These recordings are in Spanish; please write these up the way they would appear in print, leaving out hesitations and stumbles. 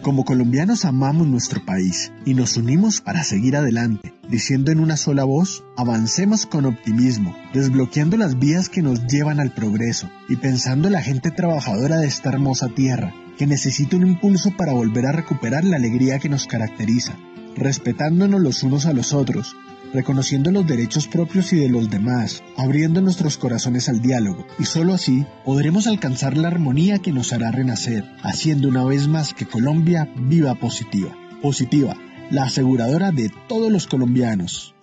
Como colombianos amamos nuestro país y nos unimos para seguir adelante, diciendo en una sola voz, avancemos con optimismo, desbloqueando las vías que nos llevan al progreso y pensando en la gente trabajadora de esta hermosa tierra, que necesita un impulso para volver a recuperar la alegría que nos caracteriza, respetándonos los unos a los otros, reconociendo los derechos propios y de los demás, abriendo nuestros corazones al diálogo, y solo así podremos alcanzar la armonía que nos hará renacer, haciendo una vez más que Colombia viva positiva. Positiva, la aseguradora de todos los colombianos.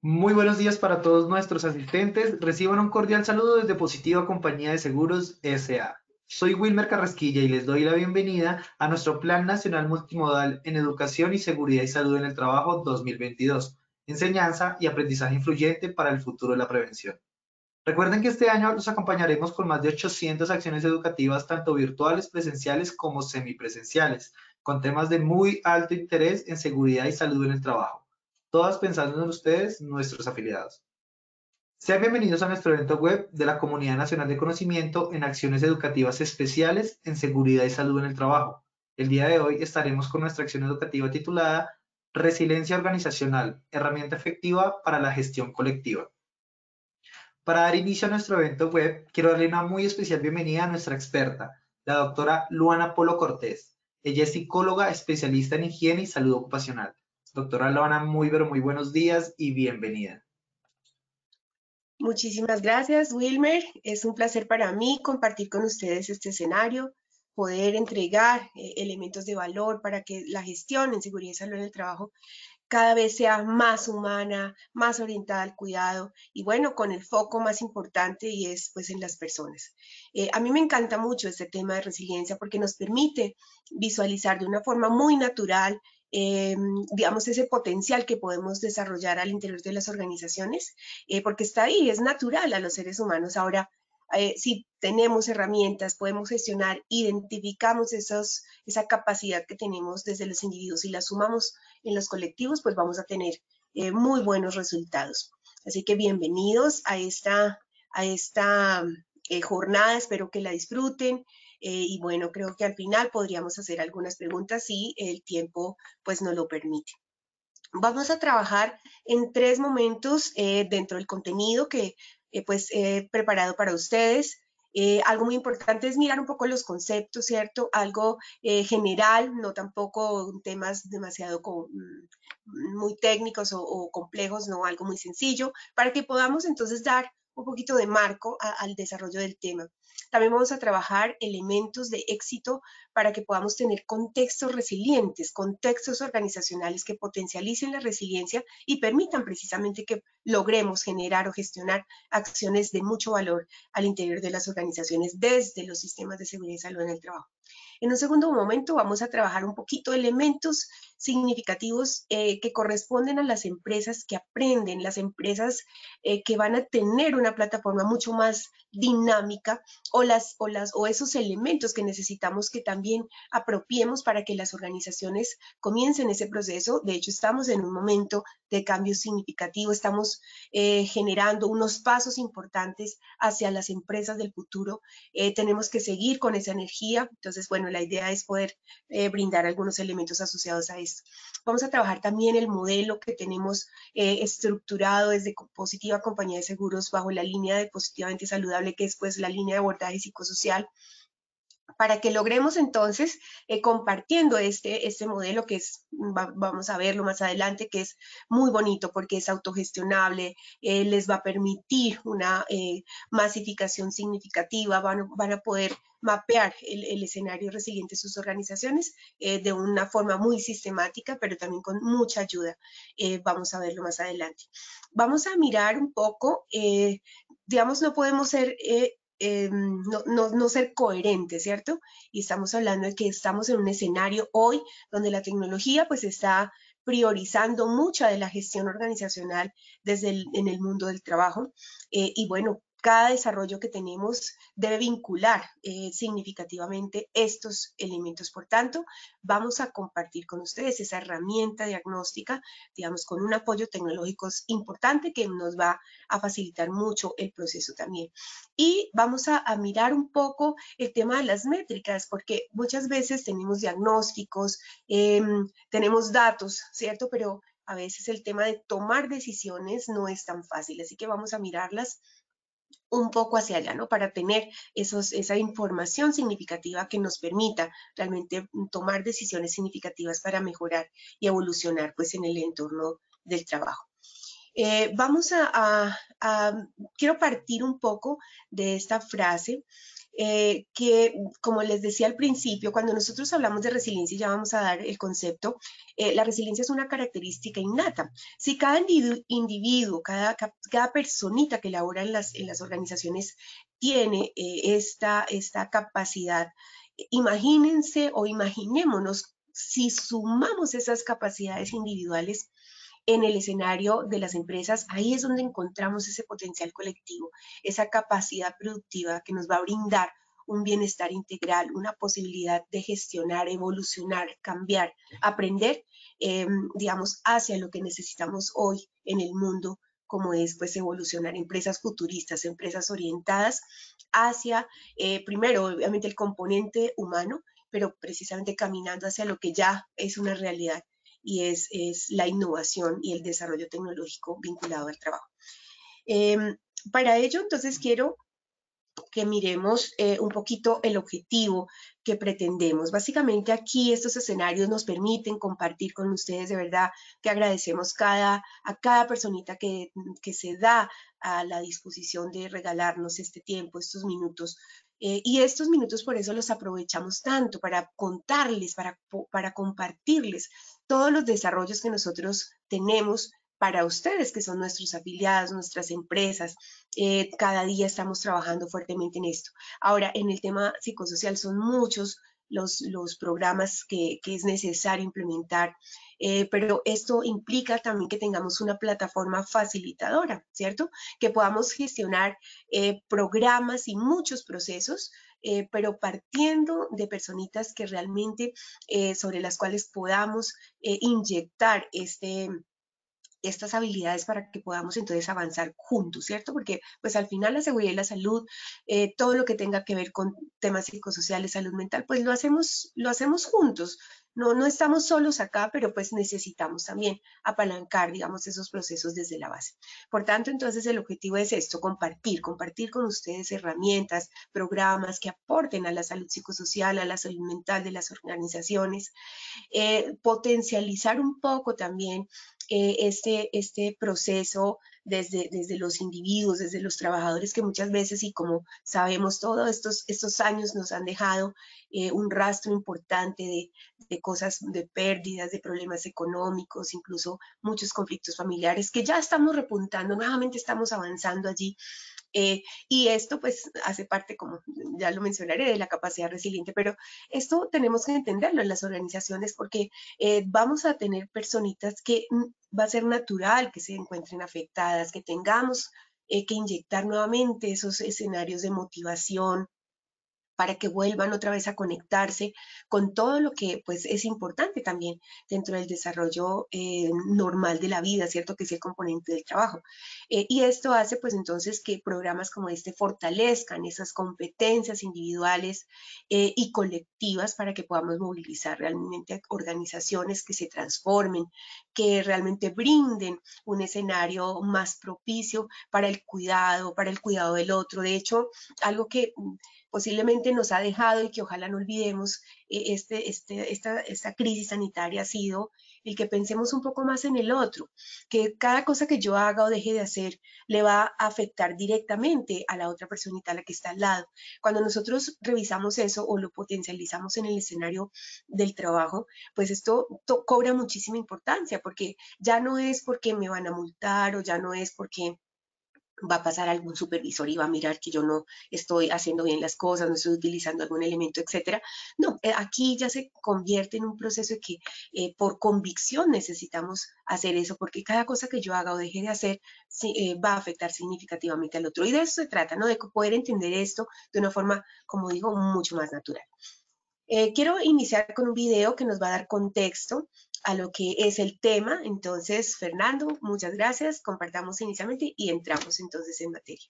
Muy buenos días para todos nuestros asistentes. Reciban un cordial saludo desde Positiva Compañía de Seguros S.A. Soy Wilmer Carrasquilla y les doy la bienvenida a nuestro Plan Nacional Multimodal en Educación y Seguridad y Salud en el Trabajo 2022, enseñanza y aprendizaje influyente para el futuro de la prevención. Recuerden que este año los acompañaremos con más de 800 acciones educativas, tanto virtuales, presenciales como semipresenciales, con temas de muy alto interés en seguridad y salud en el trabajo, todas pensando en ustedes, nuestros afiliados. Sean bienvenidos a nuestro evento web de la Comunidad Nacional de Conocimiento en Acciones Educativas Especiales en Seguridad y Salud en el Trabajo. El día de hoy estaremos con nuestra acción educativa titulada Resiliencia Organizacional, herramienta efectiva para la gestión colectiva. Para dar inicio a nuestro evento web, quiero darle una muy especial bienvenida a nuestra experta, la doctora Luana Polo Cortés. Ella es psicóloga especialista en higiene y salud ocupacional. Doctora Luana, muy buenos días y bienvenida. Muchísimas gracias, Wilmer. Es un placer para mí compartir con ustedes este escenario, poder entregar elementos de valor para que la gestión en seguridad y salud en el trabajo cada vez sea más humana, más orientada al cuidado y bueno, con el foco más importante y es pues en las personas. A mí me encanta mucho este tema de resiliencia porque nos permite visualizar de una forma muy natural digamos, ese potencial que podemos desarrollar al interior de las organizaciones, porque está ahí, es natural a los seres humanos. Ahora, si tenemos herramientas, podemos gestionar, identificamos esa capacidad que tenemos desde los individuos y la sumamos en los colectivos, pues vamos a tener muy buenos resultados. Así que bienvenidos a esta jornada, espero que la disfruten. Y bueno, creo que al final podríamos hacer algunas preguntas si el tiempo pues nos lo permite. Vamos a trabajar en 3 momentos dentro del contenido que pues he preparado para ustedes. Algo muy importante es mirar un poco los conceptos, ¿cierto? Algo general, no tampoco temas demasiado muy técnicos o complejos, no, algo muy sencillo, para que podamos entonces dar un poquito de marco al desarrollo del tema. También vamos a trabajar elementos de éxito para que podamos tener contextos resilientes, contextos organizacionales que potencialicen la resiliencia y permitan precisamente que logremos generar o gestionar acciones de mucho valor al interior de las organizaciones desde los sistemas de seguridad y salud en el trabajo. En un segundo momento vamos a trabajar un poquito elementos significativos que corresponden a las empresas que aprenden, las empresas que van a tener una plataforma mucho más dinámica o esos elementos que necesitamos que también apropiemos para que las organizaciones comiencen ese proceso. De hecho, estamos en un momento de cambio significativo, estamos generando unos pasos importantes hacia las empresas del futuro. Tenemos que seguir con esa energía. Entonces, bueno, la idea es poder brindar algunos elementos asociados a esto. Vamos a trabajar también el modelo que tenemos estructurado desde Positiva Compañía de Seguros bajo la línea de Positivamente Saludable, que es pues la línea de abordaje psicosocial, para que logremos entonces compartiendo este modelo que es, vamos a verlo más adelante, que es muy bonito porque es autogestionable, les va a permitir una masificación significativa, van a poder mapear el escenario resiliente de sus organizaciones de una forma muy sistemática, pero también con mucha ayuda. Vamos a verlo más adelante. Vamos a mirar un poco, digamos, no podemos ser no ser coherente, ¿cierto? Y estamos hablando de que estamos en un escenario hoy donde la tecnología pues está priorizando mucha de la gestión organizacional en el mundo del trabajo y bueno, cada desarrollo que tenemos debe vincular significativamente estos elementos. Por tanto, vamos a compartir con ustedes esa herramienta diagnóstica, digamos, con un apoyo tecnológico importante que nos va a facilitar mucho el proceso también. Y vamos a mirar un poco el tema de las métricas, porque muchas veces tenemos diagnósticos, tenemos datos, ¿cierto? Pero a veces el tema de tomar decisiones no es tan fácil, así que vamos a mirarlas un poco hacia allá, ¿no? Para tener esa información significativa que nos permita realmente tomar decisiones significativas para mejorar y evolucionar pues en el entorno del trabajo. Quiero partir un poco de esta frase que, como les decía al principio, cuando nosotros hablamos de resiliencia, ya vamos a dar el concepto, la resiliencia es una característica innata. Si cada individuo, cada personita que labora en las organizaciones tiene esta capacidad, imagínense o imaginémonos si sumamos esas capacidades individuales en el escenario de las empresas, ahí es donde encontramos ese potencial colectivo, esa capacidad productiva que nos va a brindar un bienestar integral, una posibilidad de gestionar, evolucionar, cambiar, aprender, digamos, hacia lo que necesitamos hoy en el mundo, como es pues evolucionar empresas futuristas, empresas orientadas hacia, primero, obviamente el componente humano, pero precisamente caminando hacia lo que ya es una realidad y es la innovación y el desarrollo tecnológico vinculado al trabajo. Para ello, entonces, quiero que miremos un poquito el objetivo que pretendemos. Básicamente aquí estos escenarios nos permiten compartir con ustedes, de verdad que agradecemos a cada personita que se da a la disposición de regalarnos este tiempo, estos minutos. Y estos minutos por eso los aprovechamos tanto para contarles, para compartirles todos los desarrollos que nosotros tenemos para ustedes, que son nuestros afiliados, nuestras empresas. Cada día estamos trabajando fuertemente en esto. Ahora, en el tema psicosocial son muchos los programas que es necesario implementar, pero esto implica también que tengamos una plataforma facilitadora, ¿cierto? Que podamos gestionar programas y muchos procesos, pero partiendo de personitas que realmente sobre las cuales podamos inyectar estas habilidades para que podamos entonces avanzar juntos, ¿cierto? Porque pues al final la seguridad y la salud, todo lo que tenga que ver con temas psicosociales, salud mental, pues lo hacemos juntos. No estamos solos acá, pero pues necesitamos también apalancar, digamos, esos procesos desde la base. Por tanto, entonces el objetivo es esto, compartir con ustedes herramientas, programas que aporten a la salud psicosocial, a la salud mental de las organizaciones, potencializar un poco también este proceso desde los individuos, desde los trabajadores que muchas veces, y como sabemos, todos estos años nos han dejado un rastro importante de cosas, de pérdidas, de problemas económicos, incluso muchos conflictos familiares que ya estamos repuntando, nuevamente estamos avanzando allí. Y esto pues hace parte, como ya lo mencionaré, de la capacidad resiliente, pero esto tenemos que entenderlo en las organizaciones porque vamos a tener personitas que va a ser natural que se encuentren afectadas, que tengamos que inyectar nuevamente esos escenarios de motivación, para que vuelvan otra vez a conectarse con todo lo que pues es importante también dentro del desarrollo normal de la vida, ¿cierto? Que es el componente del trabajo. Y esto hace pues entonces que programas como este fortalezcan esas competencias individuales y colectivas para que podamos movilizar realmente organizaciones que se transformen, que realmente brinden un escenario más propicio para el cuidado del otro. De hecho, algo que posiblemente nos ha dejado y que ojalá no olvidemos, esta crisis sanitaria ha sido el que pensemos un poco más en el otro, que cada cosa que yo haga o deje de hacer le va a afectar directamente a la otra personita a la que está al lado. Cuando nosotros revisamos eso o lo potencializamos en el escenario del trabajo, pues esto cobra muchísima importancia porque ya no es porque me van a multar o ya no es porque va a pasar algún supervisor y va a mirar que yo no estoy haciendo bien las cosas, no estoy utilizando algún elemento, etcétera. No, aquí ya se convierte en un proceso de que por convicción necesitamos hacer eso, porque cada cosa que yo haga o deje de hacer va a afectar significativamente al otro. Y de eso se trata, ¿no? De poder entender esto de una forma, como digo, mucho más natural. Quiero iniciar con un video que nos va a dar contexto a lo que es el tema. Entonces, Fernando, muchas gracias. Compartamos inicialmente y entramos entonces en materia.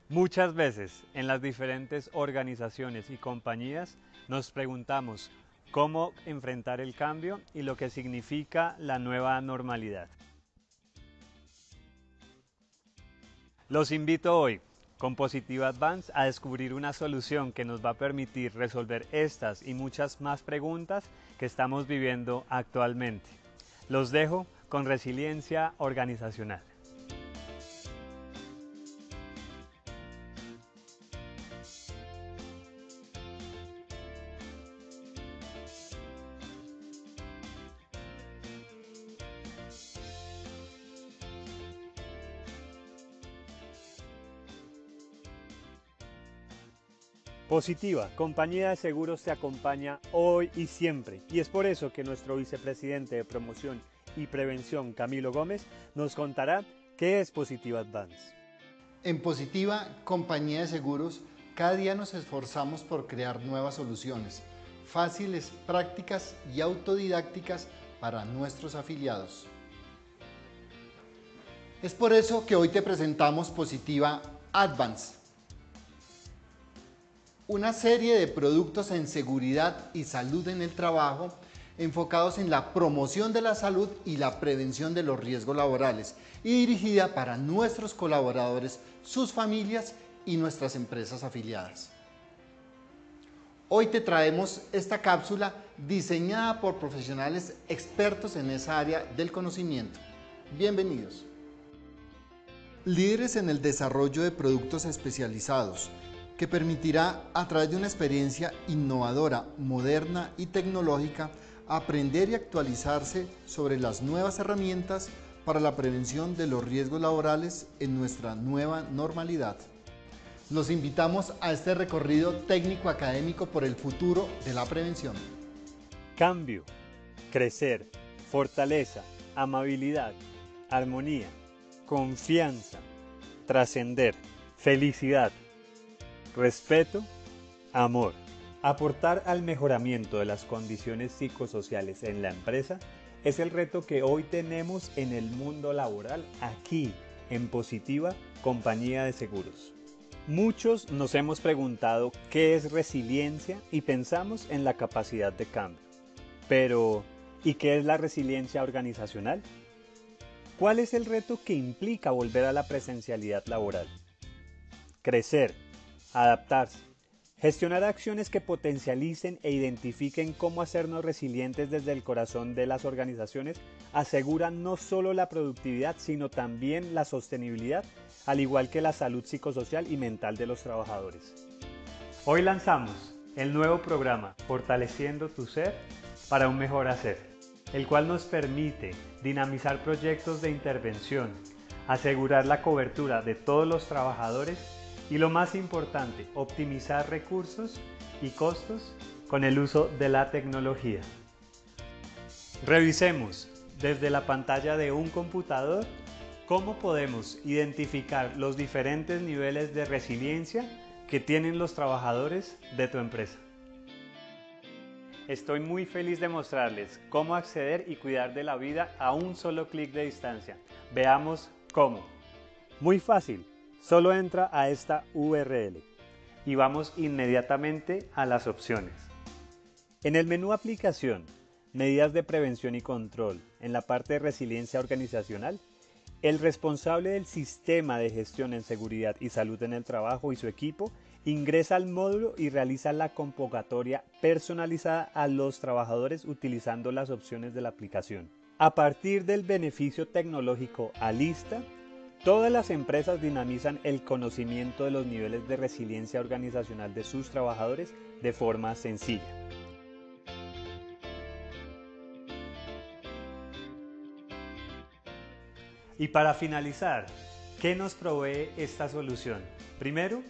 Muchas veces en las diferentes organizaciones y compañías nos preguntamos cómo enfrentar el cambio y lo que significa la nueva normalidad. Los invito hoy, con Positiva Advance, a descubrir una solución que nos va a permitir resolver estas y muchas más preguntas que estamos viviendo actualmente. Los dejo con Resiliencia Organizacional. Positiva, compañía de seguros te acompaña hoy y siempre, y es por eso que nuestro vicepresidente de promoción y prevención, Camilo Gómez, nos contará qué es Positiva Advance. En Positiva, compañía de seguros, cada día nos esforzamos por crear nuevas soluciones, fáciles, prácticas y autodidácticas para nuestros afiliados. Es por eso que hoy te presentamos Positiva Advance, una serie de productos en seguridad y salud en el trabajo enfocados en la promoción de la salud y la prevención de los riesgos laborales y dirigida para nuestros colaboradores, sus familias y nuestras empresas afiliadas. Hoy te traemos esta cápsula diseñada por profesionales expertos en esa área del conocimiento. Bienvenidos. Líderes en el desarrollo de productos especializados, que permitirá, a través de una experiencia innovadora, moderna y tecnológica, aprender y actualizarse sobre las nuevas herramientas para la prevención de los riesgos laborales en nuestra nueva normalidad. Los invitamos a este recorrido técnico-académico por el futuro de la prevención. Cambio, crecer, fortaleza, amabilidad, armonía, confianza, trascender, felicidad, respeto, amor. Aportar al mejoramiento de las condiciones psicosociales en la empresa es el reto que hoy tenemos en el mundo laboral aquí en Positiva, compañía de seguros. Muchos nos hemos preguntado qué es resiliencia y pensamos en la capacidad de cambio. Pero, ¿y qué es la resiliencia organizacional? ¿Cuál es el reto que implica volver a la presencialidad laboral? Crecer, adaptarse, gestionar acciones que potencialicen e identifiquen cómo hacernos resilientes desde el corazón de las organizaciones aseguran no solo la productividad, sino también la sostenibilidad, al igual que la salud psicosocial y mental de los trabajadores. Hoy lanzamos el nuevo programa Fortaleciendo tu Ser para un mejor hacer, el cual nos permite dinamizar proyectos de intervención, asegurar la cobertura de todos los trabajadores y, lo más importante, optimizar recursos y costos con el uso de la tecnología. Revisemos desde la pantalla de un computador cómo podemos identificar los diferentes niveles de resiliencia que tienen los trabajadores de tu empresa. Estoy muy feliz de mostrarles cómo acceder y cuidar de la vida a un solo clic de distancia. Veamos cómo. Muy fácil. Solo entra a esta URL y vamos inmediatamente a las opciones. En el menú Aplicación, Medidas de Prevención y Control, en la parte de Resiliencia Organizacional, el responsable del sistema de gestión en seguridad y salud en el trabajo y su equipo ingresa al módulo y realiza la convocatoria personalizada a los trabajadores utilizando las opciones de la aplicación. A partir del beneficio tecnológico Alista, todas las empresas dinamizan el conocimiento de los niveles de resiliencia organizacional de sus trabajadores de forma sencilla. Y para finalizar, ¿qué nos provee esta solución? Primero,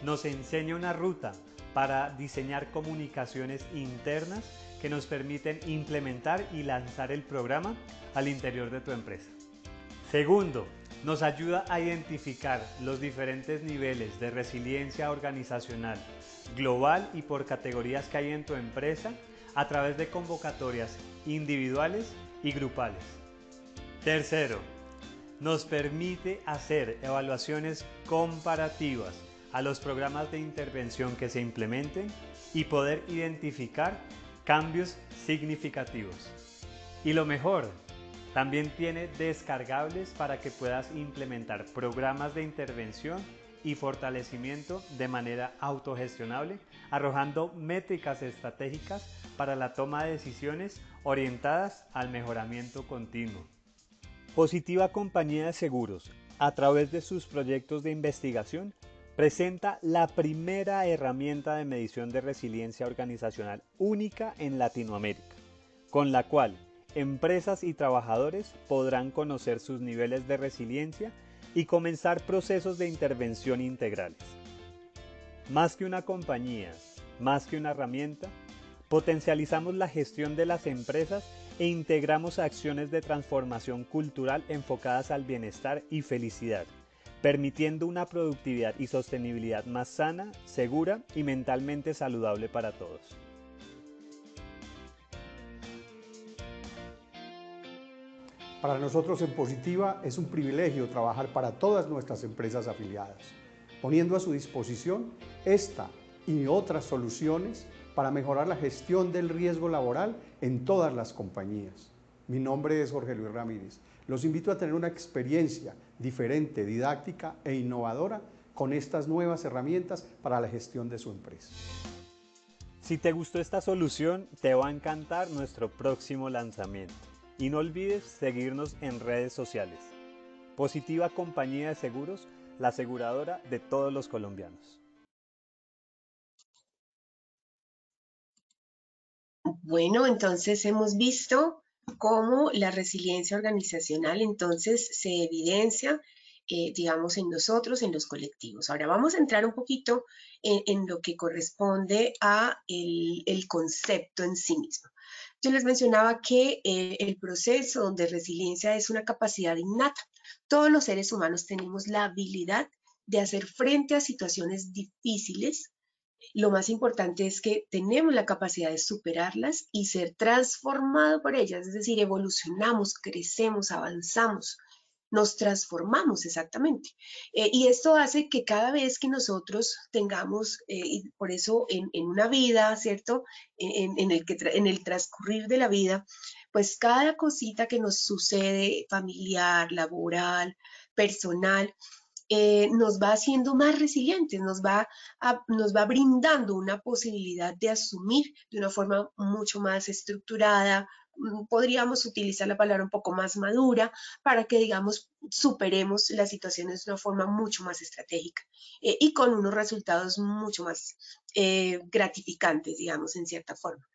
nos enseña una ruta para diseñar comunicaciones internas que nos permiten implementar y lanzar el programa al interior de tu empresa. Segundo, nos ayuda a identificar los diferentes niveles de resiliencia organizacional global y por categorías que hay en tu empresa a través de convocatorias individuales y grupales. Tercero, nos permite hacer evaluaciones comparativas a los programas de intervención que se implementen y poder identificar cambios significativos. Y lo mejor, también tiene descargables para que puedas implementar programas de intervención y fortalecimiento de manera autogestionable, arrojando métricas estratégicas para la toma de decisiones orientadas al mejoramiento continuo. Positiva Compañía de Seguros, a través de sus proyectos de investigación, presenta la primera herramienta de medición de resiliencia organizacional única en Latinoamérica, con la cual empresas y trabajadores podrán conocer sus niveles de resiliencia y comenzar procesos de intervención integrales. Más que una compañía, más que una herramienta, potencializamos la gestión de las empresas e integramos acciones de transformación cultural enfocadas al bienestar y felicidad, permitiendo una productividad y sostenibilidad más sana, segura y mentalmente saludable para todos. Para nosotros en Positiva es un privilegio trabajar para todas nuestras empresas afiliadas, poniendo a su disposición esta y otras soluciones para mejorar la gestión del riesgo laboral en todas las compañías. Mi nombre es Jorge Luis Ramírez. Los invito a tener una experiencia diferente, didáctica e innovadora con estas nuevas herramientas para la gestión de su empresa. Si te gustó esta solución, te va a encantar nuestro próximo lanzamiento. Y no olvides seguirnos en redes sociales. Positiva Compañía de Seguros, la aseguradora de todos los colombianos. Bueno, entonces hemos visto cómo la resiliencia organizacional entonces se evidencia, digamos, en nosotros, en los colectivos. Ahora vamos a entrar un poquito en lo que corresponde a el concepto en sí mismo. Yo les mencionaba que el proceso de resiliencia es una capacidad innata. Todos los seres humanos tenemos la habilidad de hacer frente a situaciones difíciles. Lo más importante es que tenemos la capacidad de superarlas y ser transformados por ellas, es decir, evolucionamos, crecemos, avanzamos, nos transformamos exactamente. Y esto hace que cada vez que nosotros tengamos, y por eso en una vida, ¿cierto? En el transcurrir de la vida, pues cada cosita que nos sucede, familiar, laboral, personal, nos va haciendo más resilientes, nos va brindando una posibilidad de asumir de una forma mucho más estructurada, podríamos utilizar la palabra un poco más madura, para que, digamos, superemos las situaciones de una forma mucho más estratégica y con unos resultados mucho más gratificantes, digamos, en cierta forma.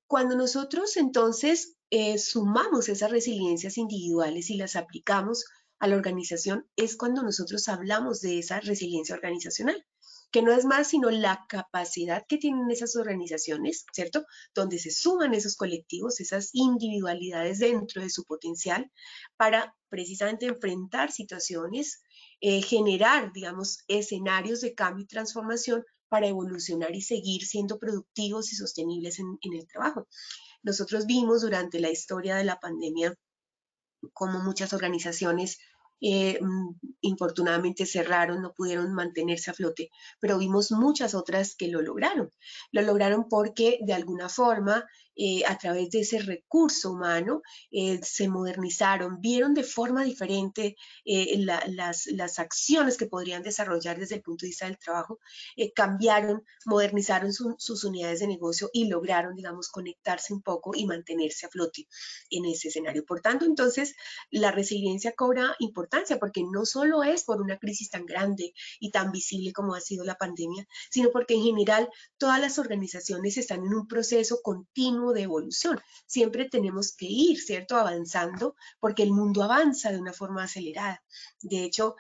Cuando nosotros entonces sumamos esas resiliencias individuales y las aplicamos a la organización, es cuando nosotros hablamos de esa resiliencia organizacional, que no es más sino la capacidad que tienen esas organizaciones, ¿cierto? Donde se suman esos colectivos, esas individualidades dentro de su potencial para precisamente enfrentar situaciones, generar, digamos, escenarios de cambio y transformación para evolucionar y seguir siendo productivos y sostenibles en el trabajo. Nosotros vimos durante la historia de la pandemia cómo muchas organizaciones infortunadamente cerraron, no pudieron mantenerse a flote, pero vimos muchas otras que lo lograron. Lo lograron porque de alguna forma, a través de ese recurso humano, se modernizaron, vieron de forma diferente las acciones que podrían desarrollar desde el punto de vista del trabajo, cambiaron, modernizaron sus unidades de negocio y lograron, digamos, conectarse un poco y mantenerse a flote en ese escenario. Por tanto, entonces, la resiliencia cobra importancia porque no solo es por una crisis tan grande y tan visible como ha sido la pandemia, sino porque en general todas las organizaciones están en un proceso continuo sinónimo de evolución. Siempre tenemos que ir, ¿cierto?, avanzando, porque el mundo avanza de una forma acelerada. De hecho,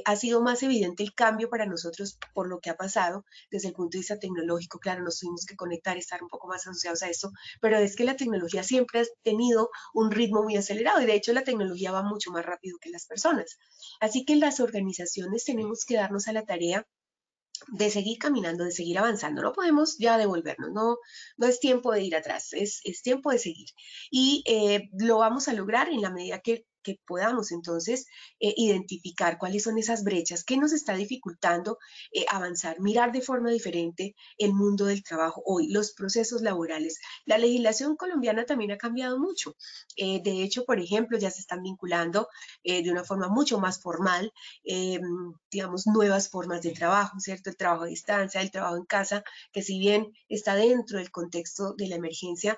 ha sido más evidente el cambio para nosotros por lo que ha pasado desde el punto de vista tecnológico. Claro, nos tuvimos que conectar, estar un poco más asociados a esto, pero es que la tecnología siempre ha tenido un ritmo muy acelerado y de hecho la tecnología va mucho más rápido que las personas. Así que las organizaciones tenemos que darnos a la tarea de seguir caminando, de seguir avanzando. No podemos ya devolvernos, no es tiempo de ir atrás, es tiempo de seguir. Y lo vamos a lograr en la medida que podamos entonces identificar cuáles son esas brechas que nos está dificultando avanzar, mirar de forma diferente el mundo del trabajo hoy, los procesos laborales. La legislación colombiana también ha cambiado mucho. De hecho, por ejemplo, ya se están vinculando de una forma mucho más formal, digamos, nuevas formas de trabajo, ¿cierto? El trabajo a distancia, el trabajo en casa, que si bien está dentro del contexto de la emergencia,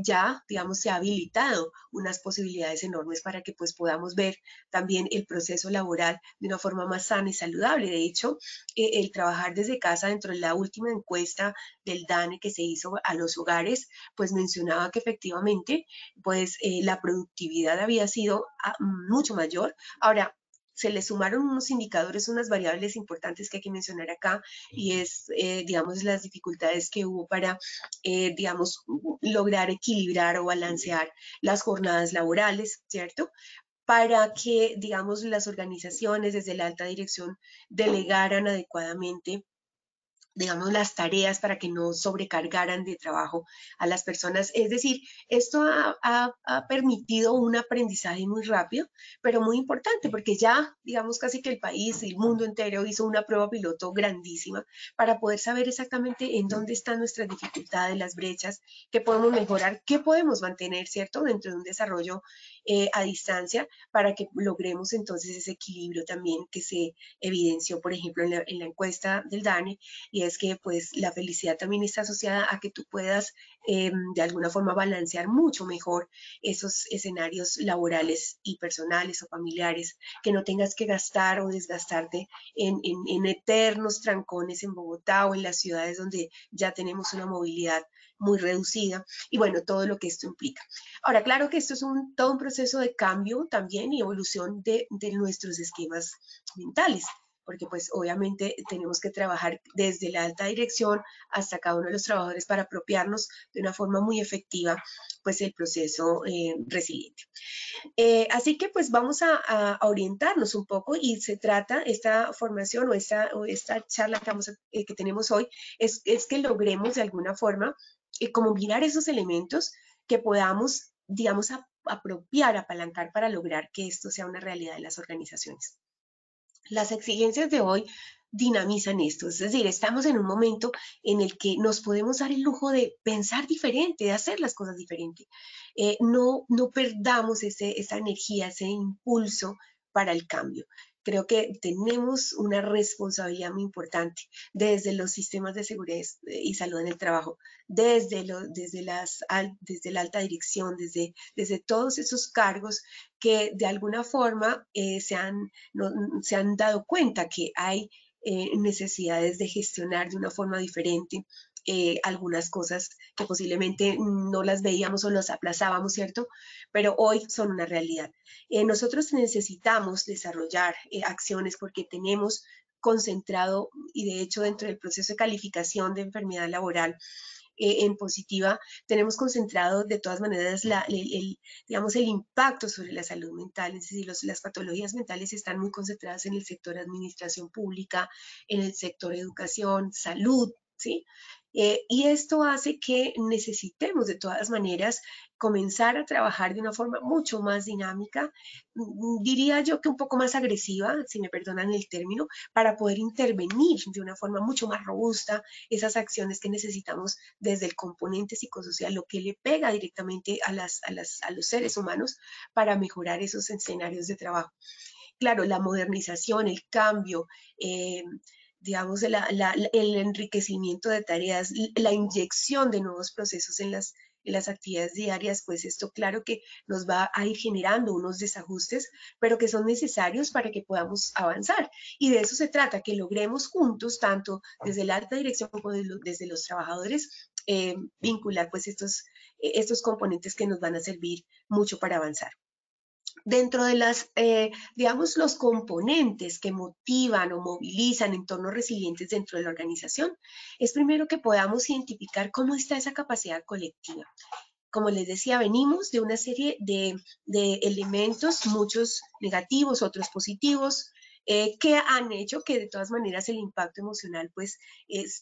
ya, digamos, se ha habilitado unas posibilidades enormes para que pues podamos ver también el proceso laboral de una forma más sana y saludable. De hecho, el trabajar desde casa, dentro de la última encuesta del DANE que se hizo a los hogares, pues mencionaba que efectivamente pues la productividad había sido mucho mayor. Ahora, se le sumaron unos indicadores, unas variables importantes que hay que mencionar acá, y es, digamos, las dificultades que hubo para, digamos, lograr equilibrar o balancear las jornadas laborales, ¿cierto? Para que, digamos, las organizaciones desde la alta dirección delegaran adecuadamente, digamos, las tareas para que no sobrecargaran de trabajo a las personas. Es decir, esto ha permitido un aprendizaje muy rápido, pero muy importante, porque ya, digamos, casi que el país, el mundo entero hizo una prueba piloto grandísima para poder saber exactamente en dónde están nuestras dificultades, las brechas, qué podemos mejorar, qué podemos mantener, ¿cierto?, dentro de un desarrollo a distancia, para que logremos entonces ese equilibrio también que se evidenció, por ejemplo, en la encuesta del DANE, y es que pues la felicidad también está asociada a que tú puedas de alguna forma balancear mucho mejor esos escenarios laborales y personales o familiares, que no tengas que gastar o desgastarte en eternos trancones en Bogotá o en las ciudades donde ya tenemos una movilidad muy reducida, y bueno, todo lo que esto implica. Ahora, claro que esto es todo un proceso de cambio también y evolución de nuestros esquemas mentales, porque pues obviamente tenemos que trabajar desde la alta dirección hasta cada uno de los trabajadores para apropiarnos de una forma muy efectiva pues el proceso resiliente. Así que pues vamos a orientarnos un poco, y se trata, esta formación o esta charla que tenemos hoy, es que logremos de alguna forma como mirar esos elementos que podamos, digamos, apropiar, apalancar para lograr que esto sea una realidad en las organizaciones. Las exigencias de hoy dinamizan esto, es decir, estamos en un momento en el que nos podemos dar el lujo de pensar diferente, de hacer las cosas diferente. No perdamos esa energía, ese impulso para el cambio. Creo que tenemos una responsabilidad muy importante desde los sistemas de seguridad y salud en el trabajo, desde la alta dirección, desde todos esos cargos que de alguna forma se han dado cuenta que hay necesidades de gestionar de una forma diferente algunas cosas que posiblemente no las veíamos o las aplazábamos, ¿cierto? Pero hoy son una realidad. Nosotros necesitamos desarrollar acciones porque tenemos concentrado, y de hecho dentro del proceso de calificación de enfermedad laboral, en positiva, tenemos concentrado de todas maneras digamos, el impacto sobre la salud mental, es decir, las patologías mentales están muy concentradas en el sector administración pública, en el sector educación, salud, ¿sí? Y esto hace que necesitemos de todas maneras comenzar a trabajar de una forma mucho más dinámica, diría yo que un poco más agresiva, si me perdonan el término, para poder intervenir de una forma mucho más robusta esas acciones que necesitamos desde el componente psicosocial, lo que le pega directamente a los seres humanos, para mejorar esos escenarios de trabajo. Claro, la modernización, el cambio, digamos, el enriquecimiento de tareas, la inyección de nuevos procesos en las actividades diarias, pues esto claro que nos va a ir generando unos desajustes, pero que son necesarios para que podamos avanzar. Y de eso se trata, que logremos juntos, tanto desde la alta dirección como desde los trabajadores, vincular pues estos componentes que nos van a servir mucho para avanzar. Dentro de digamos, los componentes que motivan o movilizan entornos resilientes dentro de la organización, es primero que podamos identificar cómo está esa capacidad colectiva. Como les decía, venimos de una serie de elementos, muchos negativos, otros positivos, que han hecho que de todas maneras el impacto emocional pues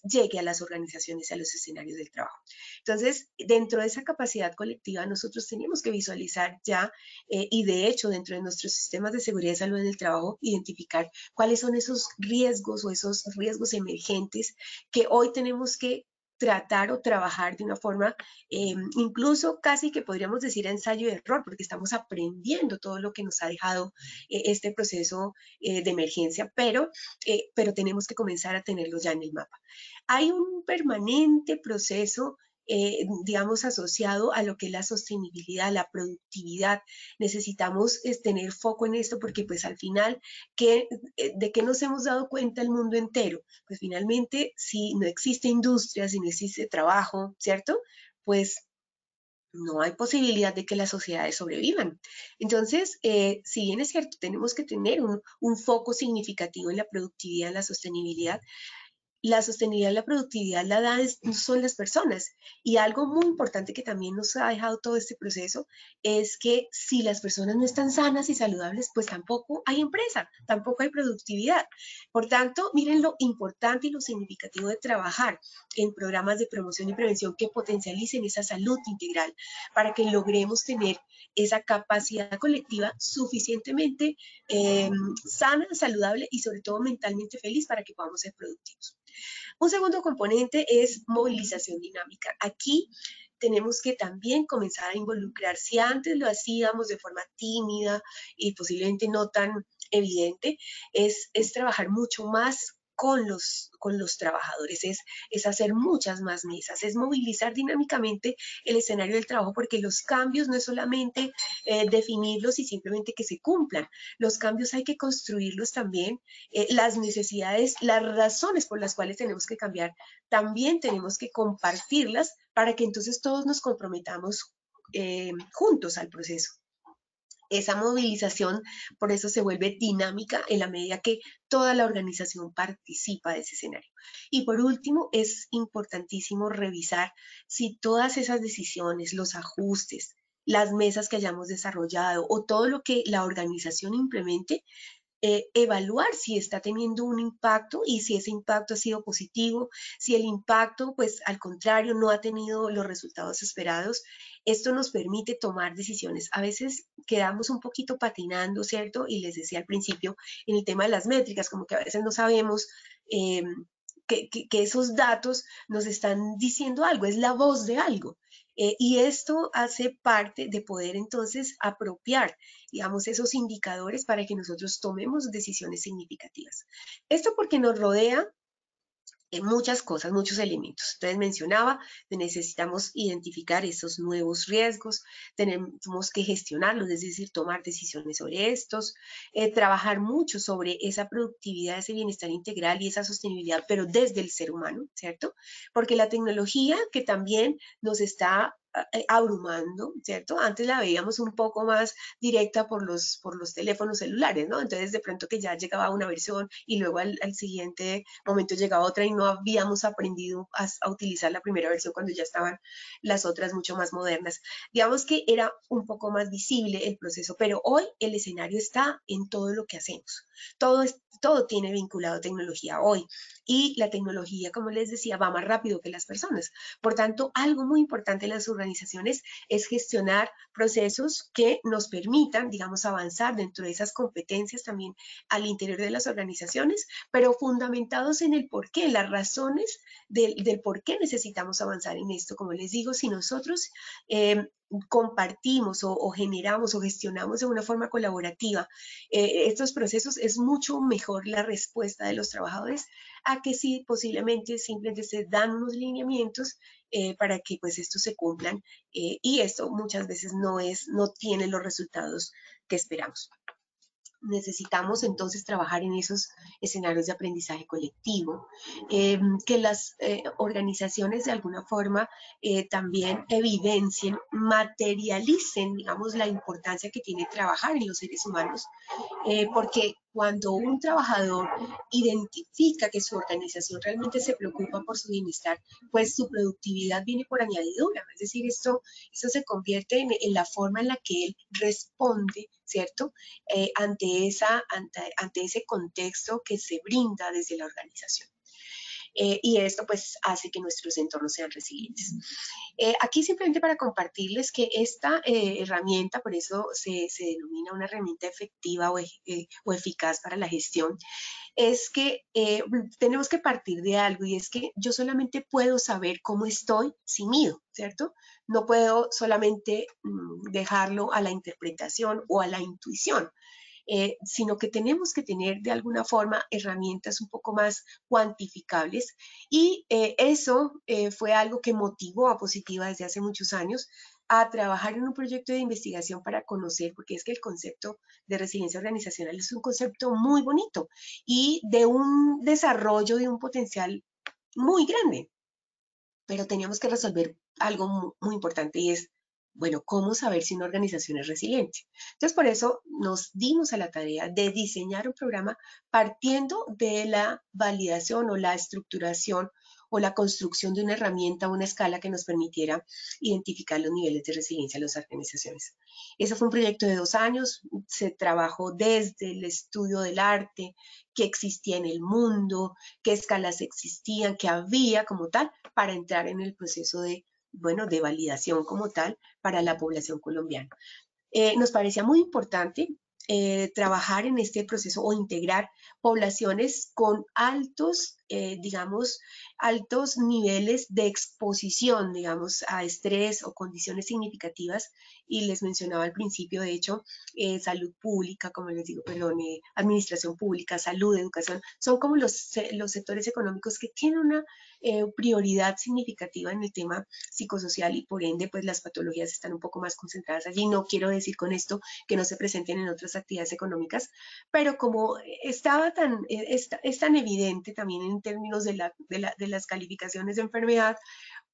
llegue a las organizaciones, a los escenarios del trabajo. Entonces, dentro de esa capacidad colectiva nosotros tenemos que visualizar ya y de hecho dentro de nuestros sistemas de seguridad y salud en el trabajo, identificar cuáles son esos riesgos o esos riesgos emergentes que hoy tenemos que tratar o trabajar de una forma incluso casi que podríamos decir ensayo y error, porque estamos aprendiendo todo lo que nos ha dejado este proceso de emergencia, pero tenemos que comenzar a tenerlo ya en el mapa. Hay un permanente proceso digamos, asociado a lo que es la sostenibilidad, la productividad. Necesitamos tener foco en esto porque pues al final, ¿de qué nos hemos dado cuenta el mundo entero? Pues finalmente, si no existe industria, si no existe trabajo, ¿cierto? Pues no hay posibilidad de que las sociedades sobrevivan. Entonces, si bien es cierto, tenemos que tener un foco significativo en la productividad, en la sostenibilidad, la productividad la dan son las personas. Y algo muy importante que también nos ha dejado todo este proceso es que si las personas no están sanas y saludables, pues tampoco hay empresa, tampoco hay productividad. Por tanto, miren lo importante y lo significativo de trabajar en programas de promoción y prevención que potencialicen esa salud integral para que logremos tener esa capacidad colectiva suficientemente sana, saludable y sobre todo mentalmente feliz para que podamos ser productivos. Un segundo componente es movilización dinámica. Aquí tenemos que también comenzar a involucrar, si antes lo hacíamos de forma tímida y posiblemente no tan evidente, es trabajar mucho más con los trabajadores, es hacer muchas más mesas, es movilizar dinámicamente el escenario del trabajo, porque los cambios no es solamente definirlos y simplemente que se cumplan, los cambios hay que construirlos también, las necesidades, las razones por las cuales tenemos que cambiar, también tenemos que compartirlas para que entonces todos nos comprometamos juntos al proceso. Esa movilización, por eso se vuelve dinámica en la medida que toda la organización participa de ese escenario. Y por último, es importantísimo revisar si todas esas decisiones, los ajustes, las mesas que hayamos desarrollado o todo lo que la organización implemente, evaluar si está teniendo un impacto y si ese impacto ha sido positivo, si el impacto, pues al contrario, no ha tenido los resultados esperados. Esto nos permite tomar decisiones. A veces quedamos un poquito patinando, ¿cierto? Y les decía al principio, en el tema de las métricas, como que a veces no sabemos que esos datos nos están diciendo algo, es la voz de algo. Y esto hace parte de poder entonces apropiar, digamos, esos indicadores para que nosotros tomemos decisiones significativas. Esto porque nos rodea muchas cosas, muchos elementos. Entonces mencionaba, necesitamos identificar esos nuevos riesgos, tenemos que gestionarlos, es decir, tomar decisiones sobre estos, trabajar mucho sobre esa productividad, ese bienestar integral y esa sostenibilidad, pero desde el ser humano, ¿cierto? Porque la tecnología que también nos está abrumando, ¿cierto? Antes la veíamos un poco más directa por los teléfonos celulares, ¿no? Entonces de pronto que ya llegaba una versión y luego al siguiente momento llegaba otra y no habíamos aprendido a utilizar la primera versión cuando ya estaban las otras mucho más modernas. Digamos que era un poco más visible el proceso, pero hoy el escenario está en todo lo que hacemos. Todo tiene vinculado a tecnología hoy y la tecnología, como les decía, va más rápido que las personas. Por tanto, algo muy importante en las organizaciones es gestionar procesos que nos permitan, digamos, avanzar dentro de esas competencias también al interior de las organizaciones, pero fundamentados en el por qué, las razones del por qué necesitamos avanzar en esto. Como les digo, si nosotros compartimos o generamos o gestionamos de una forma colaborativa estos procesos, es mucho mejor la respuesta de los trabajadores a que si posiblemente simplemente se dan unos lineamientos para que pues estos se cumplan y esto muchas veces no tiene los resultados que esperamos. necesitamos entonces trabajar en esos escenarios de aprendizaje colectivo, que las organizaciones de alguna forma también evidencien, materialicen, digamos, la importancia que tiene trabajar en los seres humanos, porque cuando un trabajador identifica que su organización realmente se preocupa por su bienestar, pues su productividad viene por añadidura. Es decir, esto se convierte en la forma en la que él responde, ¿cierto? Ante ese contexto que se brinda desde la organización. Y esto pues hace que nuestros entornos sean resilientes. Aquí simplemente para compartirles que esta herramienta, por eso se denomina una herramienta efectiva o eficaz para la gestión, es que tenemos que partir de algo, y es que yo solamente puedo saber cómo estoy si mido, ¿cierto? No puedo solamente dejarlo a la interpretación o a la intuición. Sino que tenemos que tener de alguna forma herramientas un poco más cuantificables, y eso fue algo que motivó a Positiva desde hace muchos años a trabajar en un proyecto de investigación para conocer, porque es que el concepto de resiliencia organizacional es un concepto muy bonito y de un desarrollo de un potencial muy grande, pero teníamos que resolver algo muy importante, y es, bueno, ¿cómo saber si una organización es resiliente? Entonces, por eso nos dimos a la tarea de diseñar un programa partiendo de la validación o la estructuración o la construcción de una herramienta, una escala que nos permitiera identificar los niveles de resiliencia de las organizaciones. Ese fue un proyecto de 2 años, se trabajó desde el estudio del arte, que existía en el mundo, qué escalas existían, qué había como tal, para entrar en el proceso de, bueno, de validación como tal para la población colombiana. Nos parecía muy importante trabajar en este proceso o integrar poblaciones con altos, digamos, altos niveles de exposición, digamos, a estrés o condiciones significativas. Y les mencionaba al principio, de hecho, salud pública, como les digo, perdón, administración pública, salud, educación, son como los sectores económicos que tienen una prioridad significativa en el tema psicosocial, y por ende, pues las patologías están un poco más concentradas allí. No quiero decir con esto que no se presenten en otras actividades económicas, pero como estaba es tan evidente también en términos de las calificaciones de enfermedad,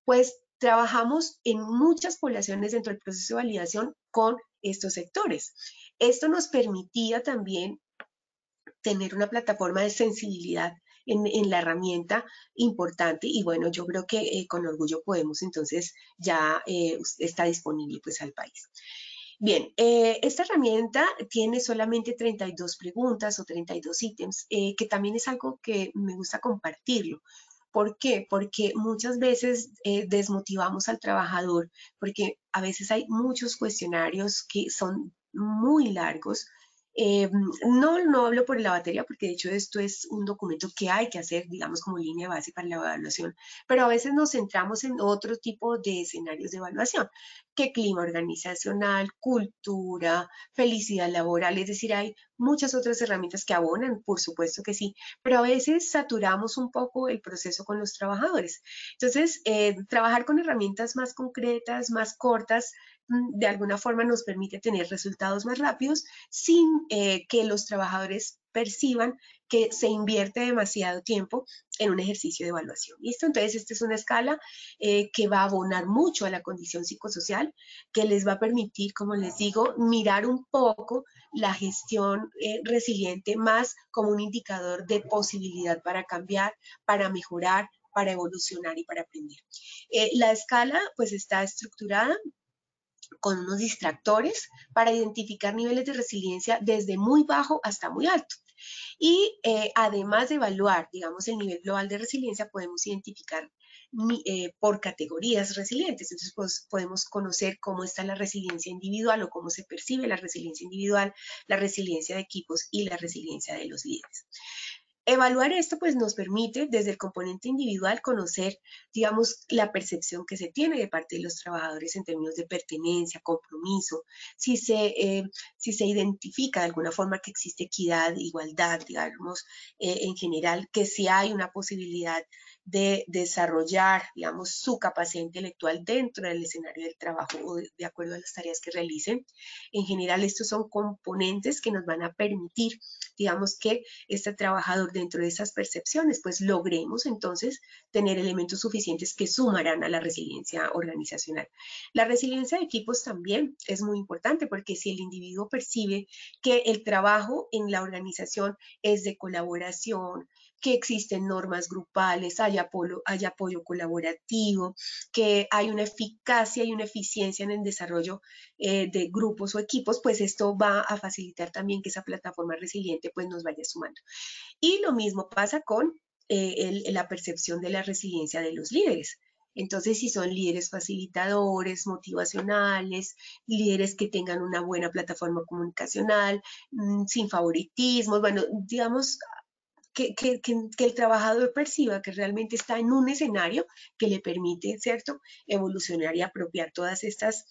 pues trabajamos en muchas poblaciones dentro del proceso de validación con estos sectores. Esto nos permitía también tener una plataforma de sensibilidad en la herramienta importante, y bueno, yo creo que con orgullo podemos entonces ya está disponible pues al país. Bien, esta herramienta tiene solamente 32 preguntas o 32 ítems, que también es algo que me gusta compartirlo. ¿Por qué? Porque muchas veces desmotivamos al trabajador, porque a veces hay muchos cuestionarios que son muy largos. No hablo por la batería, porque de hecho esto es un documento que hay que hacer, digamos, como línea base para la evaluación, pero a veces nos centramos en otro tipo de escenarios de evaluación, que clima organizacional, cultura, felicidad laboral, es decir, hay muchas otras herramientas que abonan, por supuesto que sí, pero a veces saturamos un poco el proceso con los trabajadores. Entonces, trabajar con herramientas más concretas, más cortas, de alguna forma nos permite tener resultados más rápidos sin que los trabajadores perciban que se invierte demasiado tiempo en un ejercicio de evaluación. ¿Listo? Entonces, esta es una escala que va a abonar mucho a la condición psicosocial, que les va a permitir, como les digo, mirar un poco la gestión resiliente más como un indicador de posibilidad para cambiar, para mejorar, para evolucionar y para aprender. La escala pues está estructurada con unos distractores para identificar niveles de resiliencia desde muy bajo hasta muy alto. Y además de evaluar, digamos, el nivel global de resiliencia, podemos identificar por categorías resilientes. Entonces, pues, podemos conocer cómo está la resiliencia individual o cómo se percibe la resiliencia individual, la resiliencia de equipos y la resiliencia de los líderes. Evaluar esto pues nos permite desde el componente individual conocer, digamos, la percepción que se tiene de parte de los trabajadores en términos de pertenencia, compromiso, si se identifica de alguna forma que existe equidad, igualdad, digamos, en general, que si hay una posibilidad de desarrollar, digamos, su capacidad intelectual dentro del escenario del trabajo o de acuerdo a las tareas que realicen. En general, estos son componentes que nos van a permitir, digamos, que este trabajador dentro de esas percepciones, pues logremos entonces tener elementos suficientes que sumarán a la resiliencia organizacional. La resiliencia de equipos también es muy importante porque si el individuo percibe que el trabajo en la organización es de colaboración, que existen normas grupales, hay apoyo colaborativo, que hay una eficacia y una eficiencia en el desarrollo de grupos o equipos, pues esto va a facilitar también que esa plataforma resiliente pues nos vaya sumando. Y lo mismo pasa con la percepción de la resiliencia de los líderes. Entonces, si son líderes facilitadores, motivacionales, líderes que tengan una buena plataforma comunicacional, sin favoritismos, bueno, digamos que el trabajador perciba que realmente está en un escenario que le permite, ¿cierto?, evolucionar y apropiar todas estas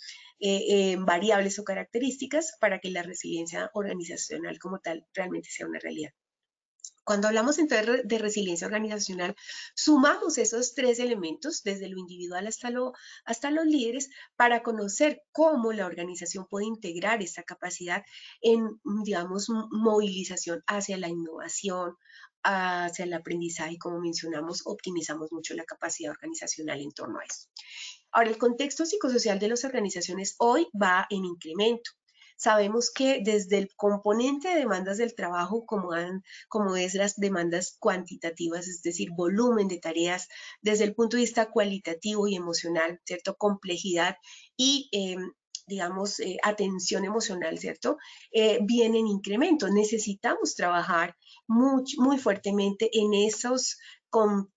variables o características para que la resiliencia organizacional como tal realmente sea una realidad. Cuando hablamos entonces de resiliencia organizacional, sumamos esos tres elementos, desde lo individual hasta los líderes, para conocer cómo la organización puede integrar esta capacidad en, digamos, movilización hacia la innovación, hacia el aprendizaje, y como mencionamos, optimizamos mucho la capacidad organizacional en torno a eso. Ahora, el contexto psicosocial de las organizaciones hoy va en incremento. Sabemos que desde el componente de demandas del trabajo, como es las demandas cuantitativas, es decir, volumen de tareas, desde el punto de vista cualitativo y emocional, ¿cierto? Complejidad y, digamos, atención emocional, ¿cierto? Viene en incremento. Necesitamos trabajar muy fuertemente en esos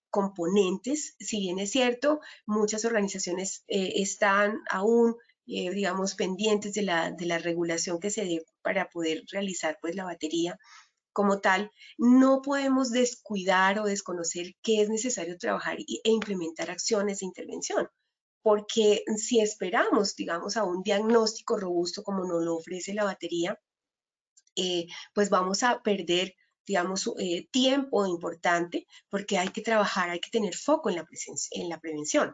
componentes. Si bien es cierto, muchas organizaciones están aún digamos, pendientes de la regulación que se dé para poder realizar pues la batería como tal, no podemos descuidar o desconocer que es necesario trabajar e implementar acciones de intervención, porque si esperamos, digamos, a un diagnóstico robusto como nos lo ofrece la batería, pues vamos a perder, digamos, tiempo importante, porque hay que trabajar, hay que tener foco en la prevención.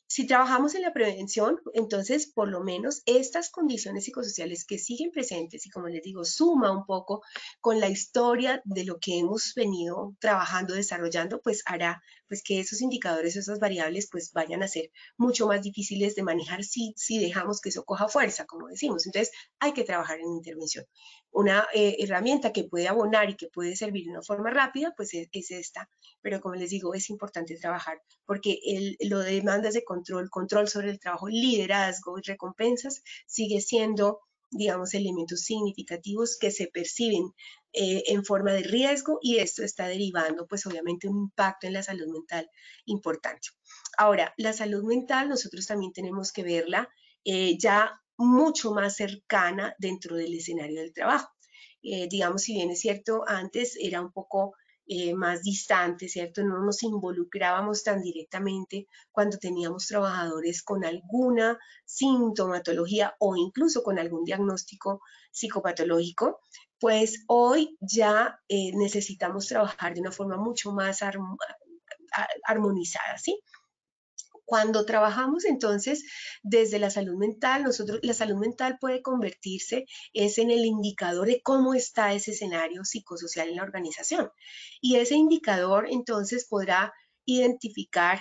Si trabajamos en la prevención, entonces por lo menos estas condiciones psicosociales que siguen presentes y como les digo, suma un poco con la historia de lo que hemos venido trabajando, desarrollando, pues hará pues que esos indicadores, esas variables, pues vayan a ser mucho más difíciles de manejar si dejamos que eso coja fuerza, como decimos. Entonces hay que trabajar en intervención. Una herramienta que puede abonar y que puede servir de una forma rápida, pues es esta. Pero como les digo, es importante trabajar porque lo de demandas de control sobre el trabajo, liderazgo y recompensas sigue siendo, digamos, elementos significativos que se perciben en forma de riesgo y esto está derivando, pues obviamente, un impacto en la salud mental importante. Ahora, la salud mental nosotros también tenemos que verla ya mucho más cercana dentro del escenario del trabajo. Digamos, si bien es cierto, antes era un poco más distante, ¿cierto? No nos involucrábamos tan directamente cuando teníamos trabajadores con alguna sintomatología o incluso con algún diagnóstico psicopatológico, pues hoy ya necesitamos trabajar de una forma mucho más armonizada, ¿sí? Cuando trabajamos entonces desde la salud mental, la salud mental puede convertirse en el indicador de cómo está ese escenario psicosocial en la organización. Y ese indicador entonces podrá identificar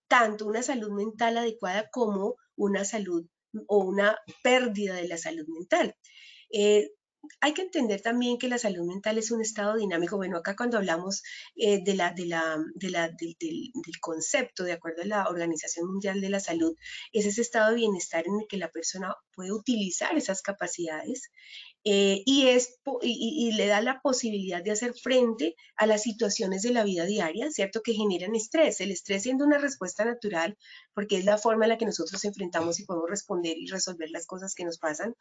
tanto una salud mental adecuada como una salud o una pérdida de la salud mental. Hay que entender también que la salud mental es un estado dinámico. Bueno, acá cuando hablamos del concepto, de acuerdo a la Organización Mundial de la Salud, es ese estado de bienestar en el que la persona puede utilizar esas capacidades y le da la posibilidad de hacer frente a las situaciones de la vida diaria, ¿cierto? Que generan estrés. El estrés siendo una respuesta natural, porque es la forma en la que nosotros enfrentamos y podemos responder y resolver las cosas que nos pasan.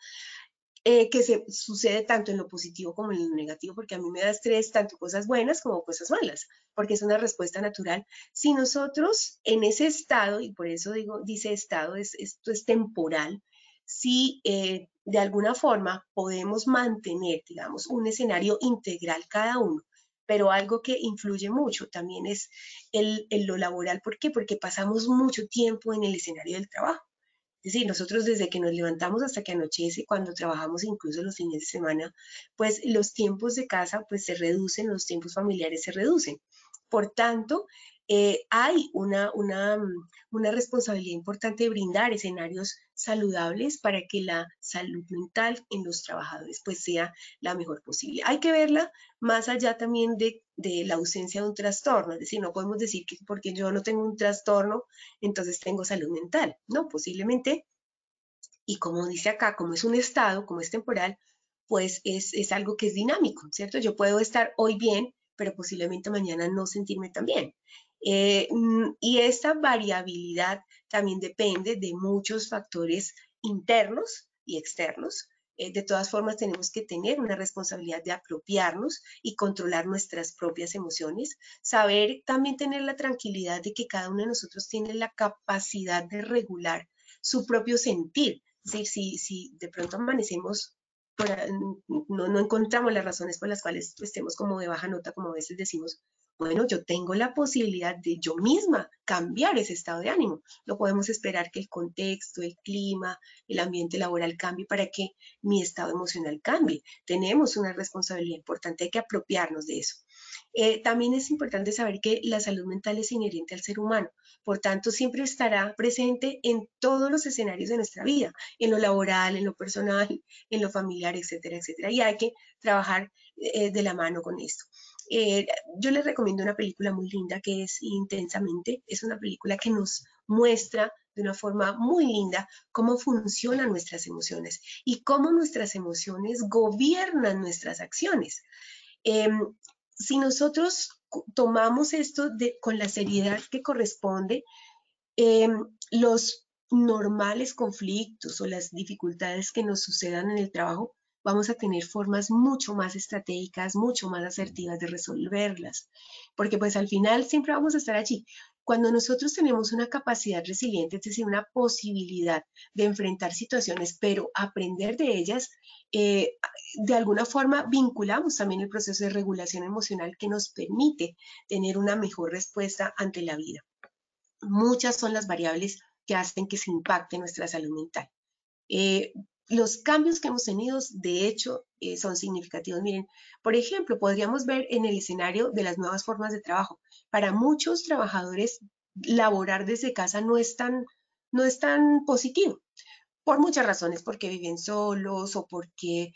Que sucede tanto en lo positivo como en lo negativo, porque a mí me da estrés tanto cosas buenas como cosas malas, porque es una respuesta natural. Si nosotros en ese estado, y por eso dice estado, esto es temporal, si de alguna forma podemos mantener, digamos, un escenario integral cada uno, pero algo que influye mucho también es lo laboral. ¿Por qué? Porque pasamos mucho tiempo en el escenario del trabajo. Es decir, nosotros desde que nos levantamos hasta que anochece, cuando trabajamos incluso los fines de semana, pues los tiempos de casa pues se reducen, los tiempos familiares se reducen. Por tanto, hay una responsabilidad importante de brindar escenarios saludables para que la salud mental en los trabajadores pues sea la mejor posible. Hay que verla más allá también de la ausencia de un trastorno, es decir, no podemos decir que porque yo no tengo un trastorno, entonces tengo salud mental. No, posiblemente, y como dice acá, como es un estado, como es temporal, pues es algo que es dinámico, ¿cierto? Yo puedo estar hoy bien, pero posiblemente mañana no sentirme tan bien. Y esta variabilidad también depende de muchos factores internos y externos. De todas formas, tenemos que tener una responsabilidad de apropiarnos y controlar nuestras propias emociones, saber también tener la tranquilidad de que cada uno de nosotros tiene la capacidad de regular su propio sentir. Es decir, si de pronto amanecemos, no encontramos las razones por las cuales estemos como de baja nota, como a veces decimos, bueno, yo tengo la posibilidad de yo misma cambiar ese estado de ánimo. No podemos esperar que el contexto, el clima, el ambiente laboral cambie para que mi estado emocional cambie. Tenemos una responsabilidad importante, hay que apropiarnos de eso. También es importante saber que la salud mental es inherente al ser humano, por tanto siempre estará presente en todos los escenarios de nuestra vida, en lo laboral, en lo personal, en lo familiar, etcétera, etcétera, y hay que trabajar de la mano con esto. Yo les recomiendo una película muy linda que es Intensamente. Es una película que nos muestra de una forma muy linda cómo funcionan nuestras emociones y cómo nuestras emociones gobiernan nuestras acciones. Eh, si nosotros tomamos esto con la seriedad que corresponde, eh, los normales conflictos o las dificultades que nos sucedan en el trabajo, vamos a tener formas mucho más estratégicas, mucho más asertivas de resolverlas, porque pues al final siempre vamos a estar allí. Cuando nosotros tenemos una capacidad resiliente, es decir, una posibilidad de enfrentar situaciones, pero aprender de ellas, eh, de alguna forma vinculamos también el proceso de regulación emocional que nos permite tener una mejor respuesta ante la vida. Muchas son las variables que hacen que se impacte nuestra salud mental. Eh, los cambios que hemos tenido, de hecho, son significativos. Miren, por ejemplo, podríamos ver en el escenario de las nuevas formas de trabajo. Para muchos trabajadores, laborar desde casa no es tan positivo por muchas razones, porque viven solos o porque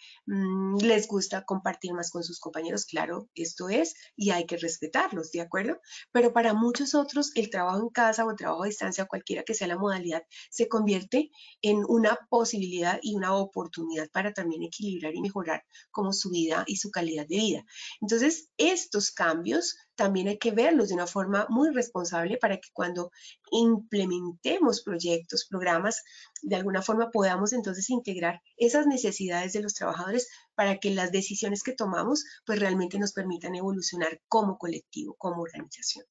les gusta compartir más con sus compañeros. Claro, esto es, y hay que respetarlos, ¿de acuerdo? Pero para muchos otros, el trabajo en casa o el trabajo a distancia, cualquiera que sea la modalidad, se convierte en una posibilidad y una oportunidad para también equilibrar y mejorar como su vida y su calidad de vida. Entonces, estos cambios también hay que verlos de una forma muy responsable para que cuando implementemos proyectos, programas, de alguna forma podamos entonces integrar esas necesidades de los trabajadores para que las decisiones que tomamos pues realmente nos permitan evolucionar como colectivo, como organización.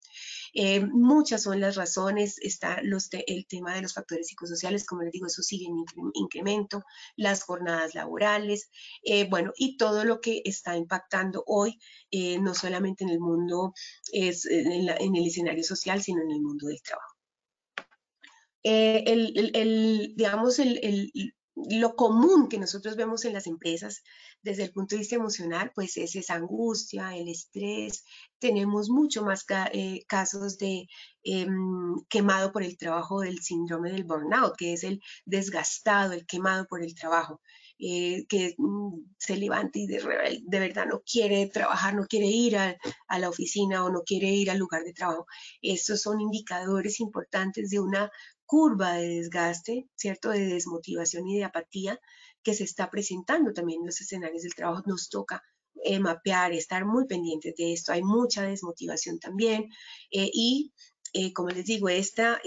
Muchas son las razones, está el tema de los factores psicosociales, como les digo, eso sigue en incremento, las jornadas laborales, bueno, y todo lo que está impactando hoy, no solamente en el mundo, en el escenario social, sino en el mundo del trabajo. Digamos, lo común que nosotros vemos en las empresas desde el punto de vista emocional, pues es esa angustia, el estrés. Tenemos mucho más casos de quemado por el trabajo, del síndrome del burnout, que es el desgastado, el quemado por el trabajo, que se levanta y de verdad no quiere trabajar, no quiere ir a la oficina o no quiere ir al lugar de trabajo. Estos son indicadores importantes de una curva de desgaste, ¿cierto? De desmotivación y de apatía que se está presentando también en los escenarios del trabajo. Nos toca mapear, estar muy pendientes de esto. Hay mucha desmotivación también y como les digo, esta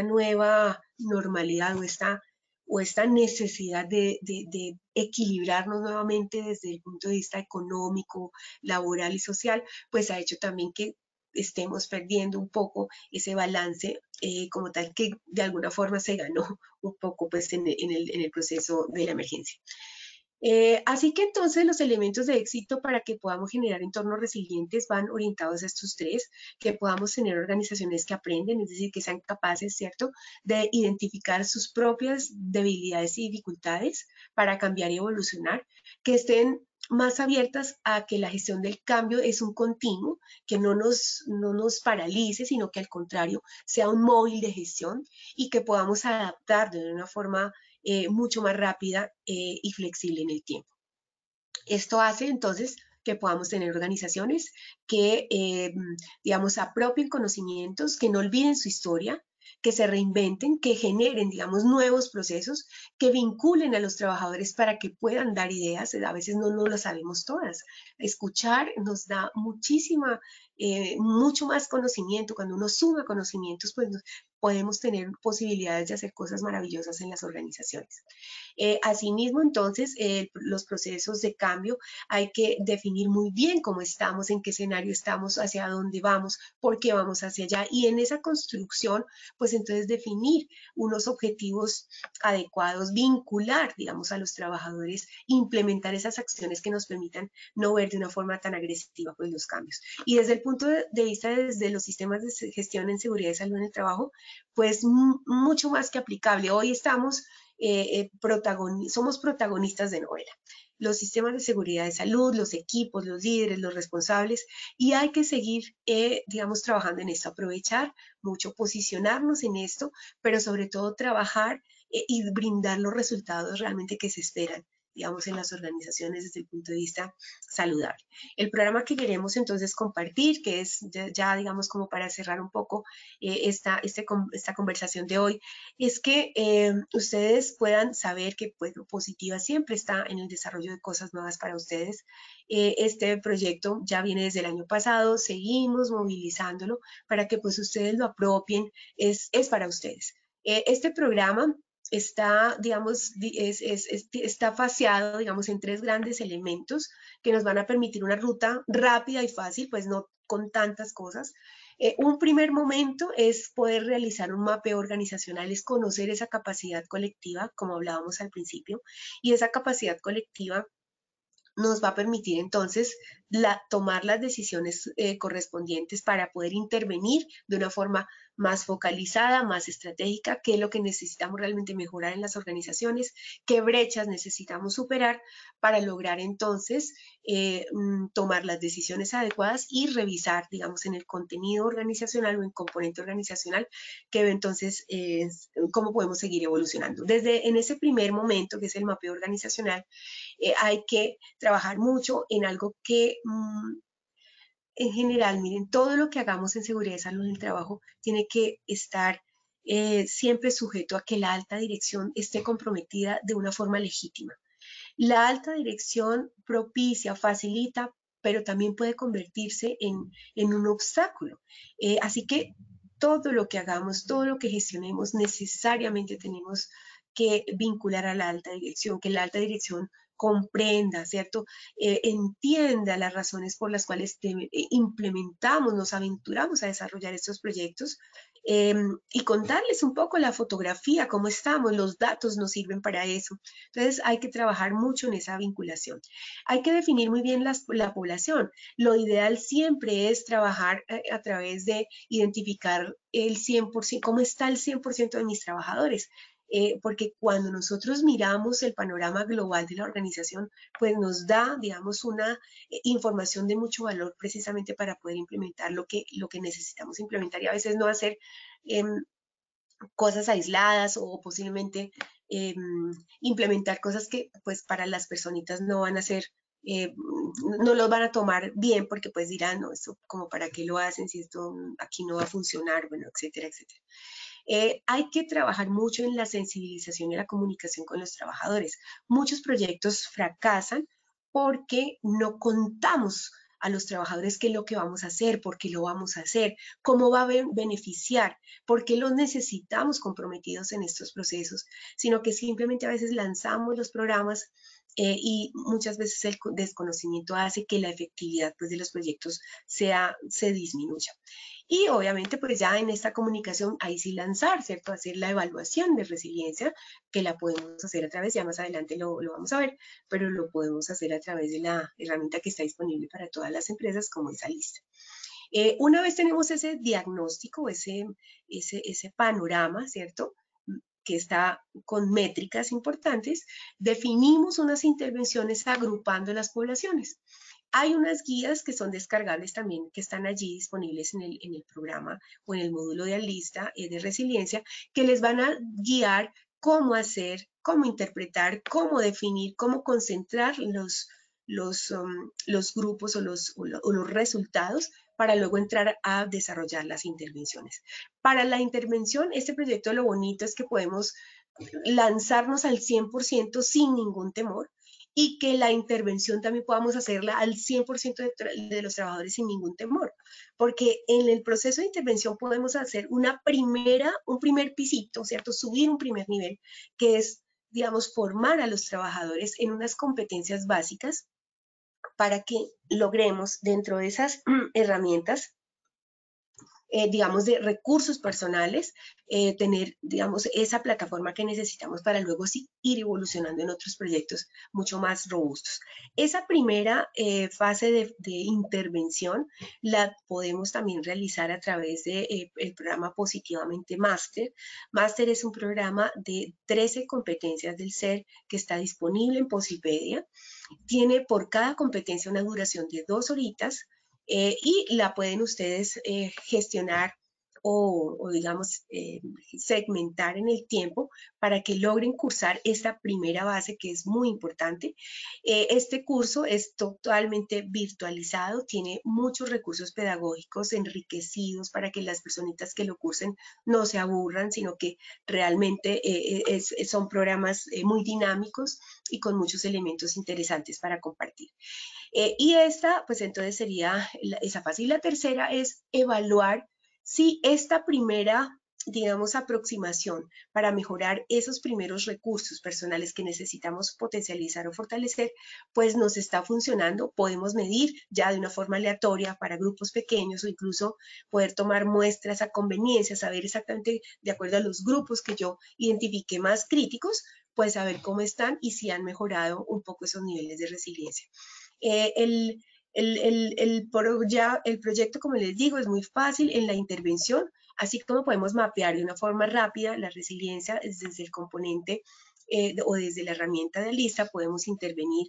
nueva normalidad o esta necesidad de equilibrarnos nuevamente desde el punto de vista económico, laboral y social, pues ha hecho también que estemos perdiendo un poco ese balance como tal que de alguna forma se ganó un poco pues en el proceso de la emergencia. Así que entonces los elementos de éxito para que podamos generar entornos resilientes van orientados a estos tres, que podamos tener organizaciones que aprenden, es decir, que sean capaces, ¿cierto?, de identificar sus propias debilidades y dificultades para cambiar y evolucionar, que estén más abiertas a que la gestión del cambio es un continuo, que no nos paralice, sino que al contrario sea un móvil de gestión y que podamos adaptar de una forma mucho más rápida y flexible en el tiempo. Esto hace entonces que podamos tener organizaciones que, digamos, apropien conocimientos, que no olviden su historia, que se reinventen, que generen, digamos, nuevos procesos, que vinculen a los trabajadores para que puedan dar ideas. A veces no lo sabemos todas. Escuchar nos da mucho más conocimiento. Cuando uno suma conocimientos, pues podemos tener posibilidades de hacer cosas maravillosas en las organizaciones. Asimismo, entonces, los procesos de cambio hay que definir muy bien cómo estamos, en qué escenario estamos, hacia dónde vamos, por qué vamos hacia allá. Y en esa construcción, pues entonces definir unos objetivos adecuados, vincular, digamos, a los trabajadores, implementar esas acciones que nos permitan no ver de una forma tan agresiva pues los cambios. Y desde el punto de vista desde los sistemas de gestión en seguridad y salud en el trabajo, pues mucho más que aplicable. Hoy estamos somos protagonistas de novela. Los sistemas de seguridad de salud, los equipos, los líderes, los responsables, y hay que seguir, digamos, trabajando en esto, aprovechar mucho, posicionarnos en esto, pero sobre todo trabajar y brindar los resultados realmente que se esperan, digamos, en las organizaciones desde el punto de vista saludable. El programa que queremos entonces compartir, que es ya digamos, como para cerrar un poco esta conversación de hoy, es que ustedes puedan saber que pues, Positiva siempre está en el desarrollo de cosas nuevas para ustedes. Este proyecto ya viene desde el año pasado, seguimos movilizándolo para que pues ustedes lo apropien, es para ustedes. Este programa está, digamos, está faseado, digamos, en tres grandes elementos que nos van a permitir una ruta rápida y fácil, pues no con tantas cosas. Un primer momento es poder realizar un mapeo organizacional, es conocer esa capacidad colectiva, como hablábamos al principio, y esa capacidad colectiva nos va a permitir entonces tomar las decisiones correspondientes para poder intervenir de una forma más focalizada, más estratégica, qué es lo que necesitamos realmente mejorar en las organizaciones, qué brechas necesitamos superar para lograr entonces tomar las decisiones adecuadas y revisar, digamos, en el contenido organizacional o en componente organizacional, que entonces cómo podemos seguir evolucionando. En ese primer momento, que es el mapeo organizacional, hay que trabajar mucho en algo que en general, miren, todo lo que hagamos en seguridad y salud en el trabajo tiene que estar siempre sujeto a que la alta dirección esté comprometida de una forma legítima. La alta dirección propicia, facilita, pero también puede convertirse en un obstáculo. Así que todo lo que hagamos, todo lo que gestionemos, necesariamente tenemos que vincular a la alta dirección, que la alta dirección comprenda, ¿cierto? Entienda las razones por las cuales implementamos, nos aventuramos a desarrollar estos proyectos y contarles un poco la fotografía, cómo estamos, los datos nos sirven para eso. Entonces hay que trabajar mucho en esa vinculación. Hay que definir muy bien la población. Lo ideal siempre es trabajar a través de identificar el 100%, cómo está el 100% de mis trabajadores. Porque cuando nosotros miramos el panorama global de la organización, pues nos da, digamos, una información de mucho valor precisamente para poder implementar lo que necesitamos implementar y a veces no hacer cosas aisladas o posiblemente implementar cosas que pues para las personitas no van a ser no los van a tomar bien porque pues dirán, no, esto como para qué lo hacen si esto aquí no va a funcionar, bueno, etcétera, etcétera. Hay que trabajar mucho en la sensibilización y la comunicación con los trabajadores. Muchos proyectos fracasan porque no contamos a los trabajadores qué es lo que vamos a hacer, por qué lo vamos a hacer, cómo va a beneficiar, por qué los necesitamos comprometidos en estos procesos, sino que simplemente a veces lanzamos los programas y muchas veces el desconocimiento hace que la efectividad pues, de los proyectos se disminuya. Y obviamente pues ya en esta comunicación ahí sí lanzar, ¿cierto? Hacer la evaluación de resiliencia, que la podemos hacer a través, ya más adelante lo vamos a ver, pero lo podemos hacer a través de la herramienta que está disponible para todas las empresas como esa lista. Una vez tenemos ese diagnóstico, ese panorama, ¿cierto? Que está con métricas importantes, definimos unas intervenciones agrupando las poblaciones. Hay unas guías que son descargables también, que están allí disponibles en el programa o en el módulo de Alista de resiliencia, que les van a guiar cómo hacer, cómo interpretar, cómo definir, cómo concentrar los grupos o los resultados para luego entrar a desarrollar las intervenciones. Para la intervención, este proyecto lo bonito es que podemos lanzarnos al 100% sin ningún temor y que la intervención también podamos hacerla al 100% de los trabajadores sin ningún temor, porque en el proceso de intervención podemos hacer un primer pisito, ¿cierto? Subir un primer nivel, que es, digamos, formar a los trabajadores en unas competencias básicas para que logremos dentro de esas herramientas, digamos, de recursos personales, tener, digamos, esa plataforma que necesitamos para luego sí ir evolucionando en otros proyectos mucho más robustos. Esa primera fase de intervención la podemos también realizar a través del programa Positivamente Máster. Máster es un programa de 13 competencias del SER que está disponible en Posipedia. Tiene por cada competencia una duración de 2 horitas y la pueden ustedes gestionar o digamos, segmentar en el tiempo para que logren cursar esta primera base que es muy importante. Este curso es totalmente virtualizado, tiene muchos recursos pedagógicos enriquecidos para que las personitas que lo cursen no se aburran, sino que realmente son programas muy dinámicos y con muchos elementos interesantes para compartir. Y esta, pues entonces sería esa fase. Y la tercera es evaluar si esta primera, digamos, aproximación para mejorar esos primeros recursos personales que necesitamos potencializar o fortalecer, pues nos está funcionando. Podemos medir ya de una forma aleatoria para grupos pequeños o incluso poder tomar muestras a conveniencia, saber exactamente de acuerdo a los grupos que yo identifique más críticos, pues saber cómo están y si han mejorado un poco esos niveles de resiliencia. El proyecto, como les digo, es muy fácil en la intervención, así como podemos mapear de una forma rápida la resiliencia desde el componente o desde la herramienta de lista, podemos intervenir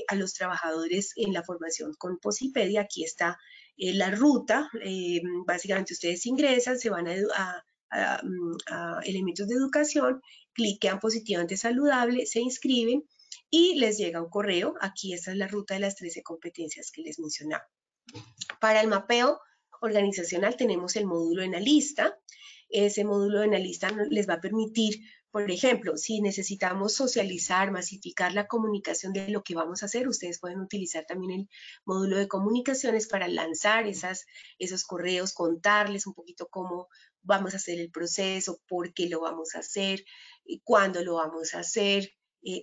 a los trabajadores en la formación con Posipedia. Aquí está la ruta, básicamente ustedes ingresan, se van a elementos de educación, cliquean Positivamente Saludable, se inscriben y les llega un correo. Aquí esta es la ruta de las 13 competencias que les mencionaba. Para el mapeo organizacional tenemos el módulo en la lista. Ese módulo en la lista les va a permitir, por ejemplo, si necesitamos socializar, masificar la comunicación de lo que vamos a hacer, ustedes pueden utilizar también el módulo de comunicaciones para lanzar esos correos, contarles un poquito cómo vamos a hacer el proceso, por qué lo vamos a hacer, cuándo lo vamos a hacer,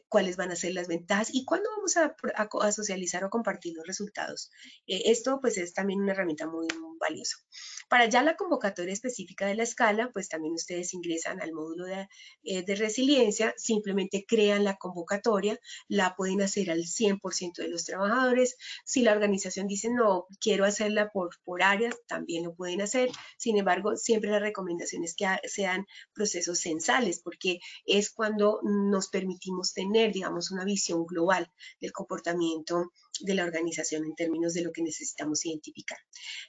cuáles van a ser las ventajas y cuándo vamos a socializar o compartir los resultados. Esto pues es también una herramienta muy valiosa. Para ya la convocatoria específica de la escala, pues también ustedes ingresan al módulo de resiliencia, simplemente crean la convocatoria, la pueden hacer al 100% de los trabajadores. Si la organización dice no, quiero hacerla por áreas, también lo pueden hacer. Sin embargo, siempre la recomendación es que sean procesos censales, porque es cuando nos permitimos tener, digamos, una visión global del comportamiento de la organización en términos de lo que necesitamos identificar.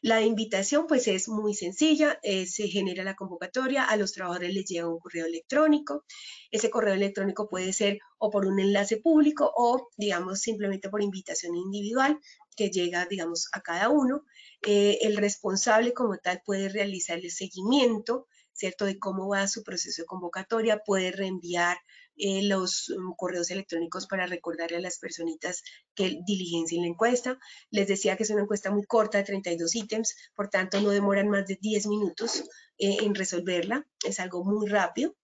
La invitación pues es muy sencilla, se genera la convocatoria, a los trabajadores les llega un correo electrónico, ese correo electrónico puede ser o por un enlace público o digamos simplemente por invitación individual que llega digamos a cada uno. El responsable como tal puede realizar el seguimiento, ¿cierto? De cómo va su proceso de convocatoria, puede reenviar los correos electrónicos para recordarle a las personitas que diligencien la encuesta. Les decía que es una encuesta muy corta de 32 ítems, por tanto no demoran más de 10 minutos en resolverla, es algo muy rápido.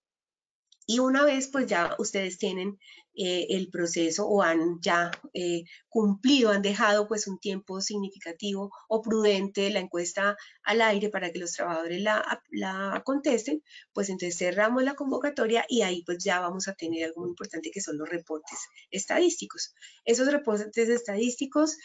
Y una vez pues ya ustedes tienen el proceso o han ya cumplido, han dejado pues un tiempo significativo o prudente la encuesta al aire para que los trabajadores la contesten, pues entonces cerramos la convocatoria y ahí pues ya vamos a tener algo muy importante que son los reportes estadísticos. Esos reportes estadísticos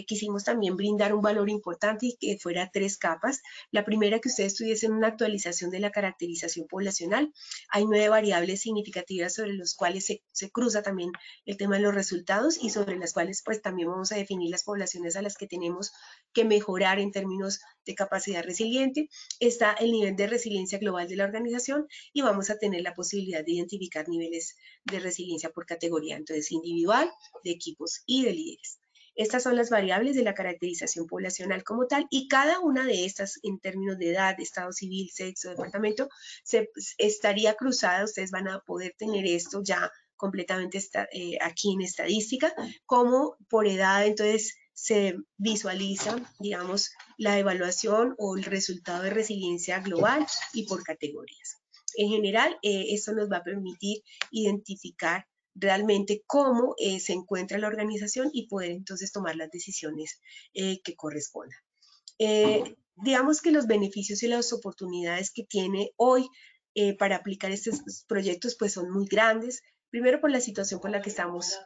quisimos también brindar un valor importante y que fuera 3 capas. La primera, que ustedes tuviesen una actualización de la caracterización poblacional. Hay 9 variables significativas sobre las cuales se cruza también el tema de los resultados y sobre las cuales pues también vamos a definir las poblaciones a las que tenemos que mejorar en términos de capacidad resiliente. Está el nivel de resiliencia global de la organización y vamos a tener la posibilidad de identificar niveles de resiliencia por categoría, entonces individual, de equipos y de líderes. Estas son las variables de la caracterización poblacional como tal y cada una de estas en términos de edad, estado civil, sexo, departamento, estaría cruzada. Ustedes van a poder tener esto ya completamente aquí en estadística, como por edad, entonces se visualiza, digamos, la evaluación o el resultado de resiliencia global y por categorías. En general, esto nos va a permitir identificar realmente cómo se encuentra la organización y poder entonces tomar las decisiones que correspondan. Digamos que los beneficios y las oportunidades que tiene hoy para aplicar estos proyectos pues son muy grandes. Primero por la situación por la que estamos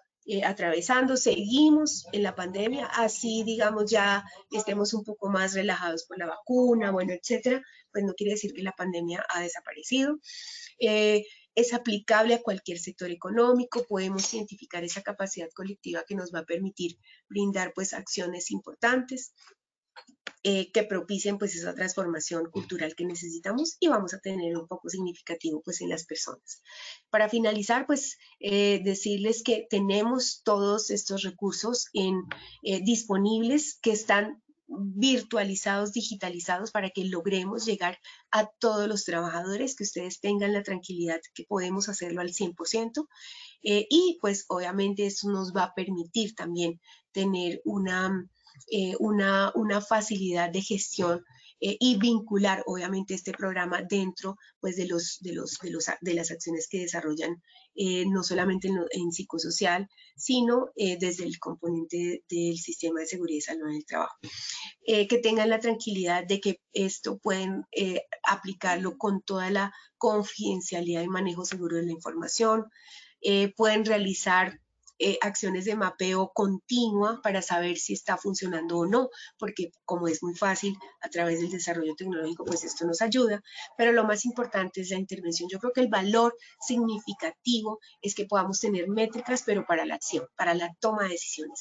atravesando, seguimos en la pandemia, así digamos ya estemos un poco más relajados por la vacuna, bueno, etcétera, pues no quiere decir que la pandemia ha desaparecido. Es aplicable a cualquier sector económico, podemos identificar esa capacidad colectiva que nos va a permitir brindar pues acciones importantes que propicien pues esa transformación cultural que necesitamos y vamos a tener un poco significativo pues en las personas. Para finalizar pues decirles que tenemos todos estos recursos disponibles que están virtualizados, digitalizados para que logremos llegar a todos los trabajadores, que ustedes tengan la tranquilidad que podemos hacerlo al 100%. Y pues obviamente eso nos va a permitir también tener una facilidad de gestión y vincular obviamente este programa dentro pues de las acciones que desarrollan no solamente en psicosocial, sino desde el componente del sistema de seguridad y salud en el trabajo. Que tengan la tranquilidad de que esto pueden aplicarlo con toda la confidencialidad y manejo seguro de la información. Pueden realizar acciones de mapeo continua para saber si está funcionando o no, porque como es muy fácil a través del desarrollo tecnológico, pues esto nos ayuda, pero lo más importante es la intervención. Yo creo que el valor significativo es que podamos tener métricas, pero para la acción, para la toma de decisiones.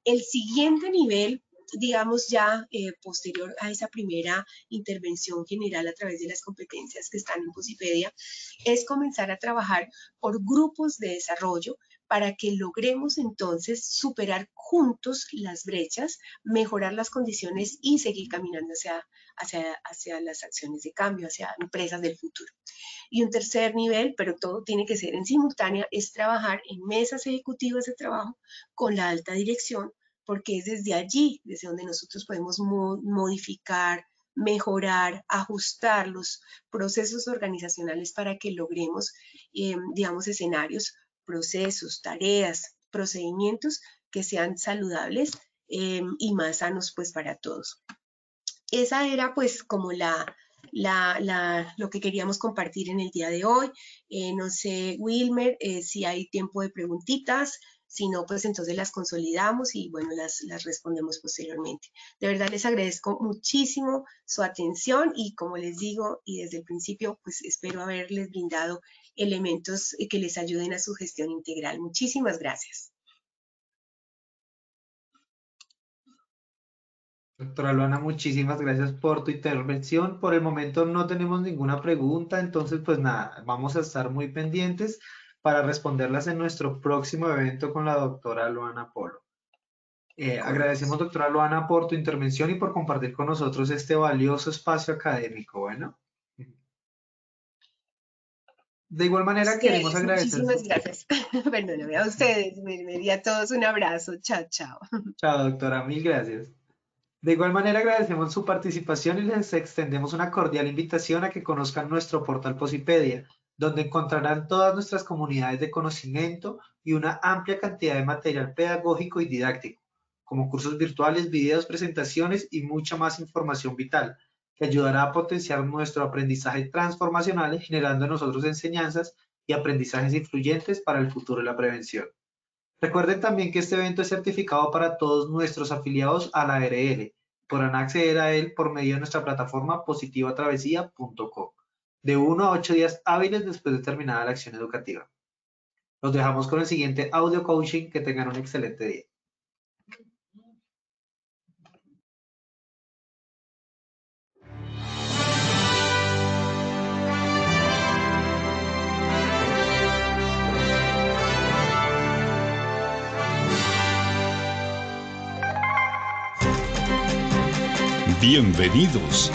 El siguiente nivel, digamos ya posterior a esa primera intervención general a través de las competencias que están en Posipedia, es comenzar a trabajar por grupos de desarrollo para que logremos entonces superar juntos las brechas, mejorar las condiciones y seguir caminando hacia las acciones de cambio, hacia empresas del futuro. Y un tercer nivel, pero todo tiene que ser en simultánea, es trabajar en mesas ejecutivas de trabajo con la alta dirección, porque es desde allí, desde donde nosotros podemos modificar, mejorar, ajustar los procesos organizacionales para que logremos, digamos, escenarios, procesos, tareas, procedimientos que sean saludables y más sanos pues para todos. Esa era pues como lo que queríamos compartir en el día de hoy. No sé, Wilmer, si hay tiempo de preguntitas. Si no, pues entonces las consolidamos y bueno, las respondemos posteriormente. De verdad les agradezco muchísimo su atención y como les digo y desde el principio, pues espero haberles brindado elementos que les ayuden a su gestión integral. Muchísimas gracias. Doctora Luana, muchísimas gracias por tu intervención. Por el momento no tenemos ninguna pregunta, entonces pues nada, vamos a estar muy pendientes para responderlas en nuestro próximo evento con la doctora Luana Polo. Agradecemos, doctora Luana, por tu intervención y por compartir con nosotros este valioso espacio académico. Bueno, de igual manera queremos agradecer. Muchísimas gracias. Perdóname, a ustedes, y a todos un abrazo. Chao, chao. Chao, doctora, mil gracias. De igual manera agradecemos su participación y les extendemos una cordial invitación a que conozcan nuestro portal Posipedia, donde encontrarán todas nuestras comunidades de conocimiento y una amplia cantidad de material pedagógico y didáctico, como cursos virtuales, videos, presentaciones y mucha más información vital, que ayudará a potenciar nuestro aprendizaje transformacional, generando en nosotros enseñanzas y aprendizajes influyentes para el futuro de la prevención. Recuerden también que este evento es certificado para todos nuestros afiliados a la ARL. Podrán acceder a él por medio de nuestra plataforma positivatravesía.com, de 1 a 8 días hábiles después de terminada la acción educativa. Los dejamos con el siguiente audio coaching. Que tengan un excelente día. Bienvenidos.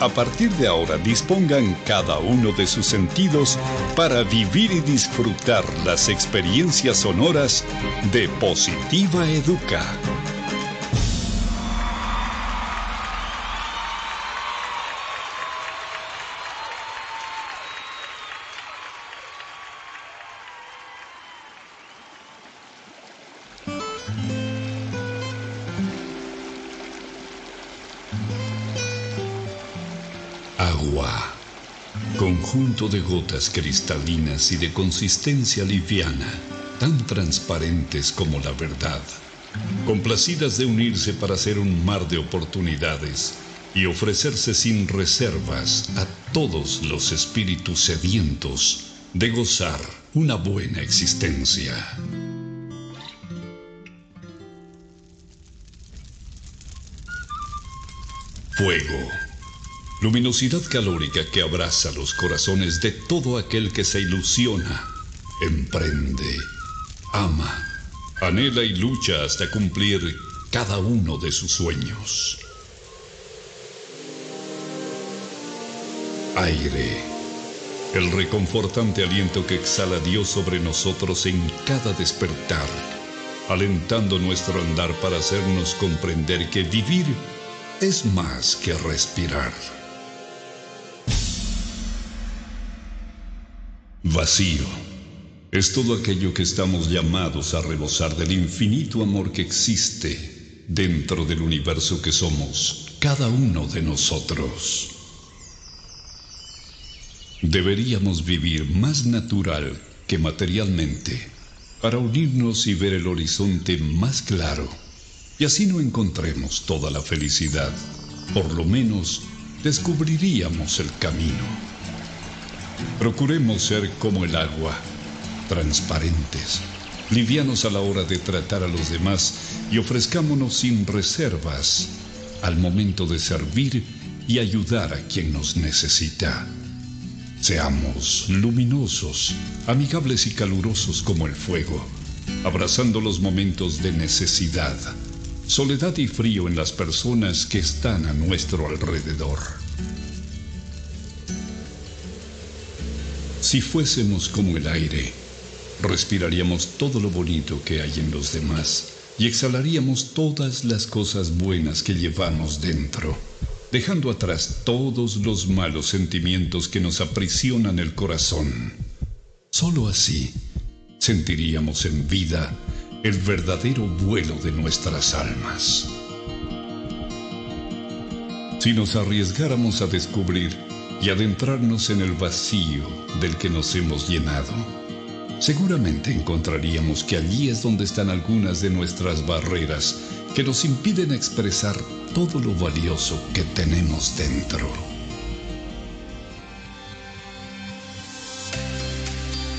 A partir de ahora dispongan cada uno de sus sentidos para vivir y disfrutar las experiencias sonoras de Positiva Educa. Agua, conjunto de gotas cristalinas y de consistencia liviana, tan transparentes como la verdad, complacidas de unirse para hacer un mar de oportunidades y ofrecerse sin reservas a todos los espíritus sedientos de gozar una buena existencia. Fuego. Luminosidad calórica que abraza los corazones de todo aquel que se ilusiona, emprende, ama, anhela y lucha hasta cumplir cada uno de sus sueños. Aire, el reconfortante aliento que exhala Dios sobre nosotros en cada despertar, alentando nuestro andar para hacernos comprender que vivir es más que respirar. Vacío es todo aquello que estamos llamados a rebosar del infinito amor que existe dentro del universo que somos cada uno de nosotros. Deberíamos vivir más natural que materialmente para unirnos y ver el horizonte más claro, y así no encontremos toda la felicidad, por lo menos descubriríamos el camino. Procuremos ser como el agua, transparentes, livianos a la hora de tratar a los demás y ofrezcámonos sin reservas al momento de servir y ayudar a quien nos necesita. Seamos luminosos, amigables y calurosos como el fuego, abrazando los momentos de necesidad, soledad y frío en las personas que están a nuestro alrededor. Si fuésemos como el aire, respiraríamos todo lo bonito que hay en los demás y exhalaríamos todas las cosas buenas que llevamos dentro, dejando atrás todos los malos sentimientos que nos aprisionan el corazón. Solo así sentiríamos en vida el verdadero vuelo de nuestras almas. Si nos arriesgáramos a descubrir y adentrarnos en el vacío del que nos hemos llenado, seguramente encontraríamos que allí es donde están algunas de nuestras barreras que nos impiden expresar todo lo valioso que tenemos dentro.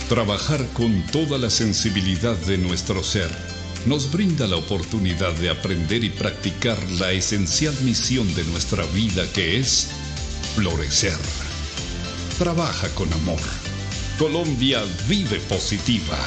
Trabajar con toda la sensibilidad de nuestro ser nos brinda la oportunidad de aprender y practicar la esencial misión de nuestra vida, que es florecer. Trabaja con amor. Colombia vive positiva.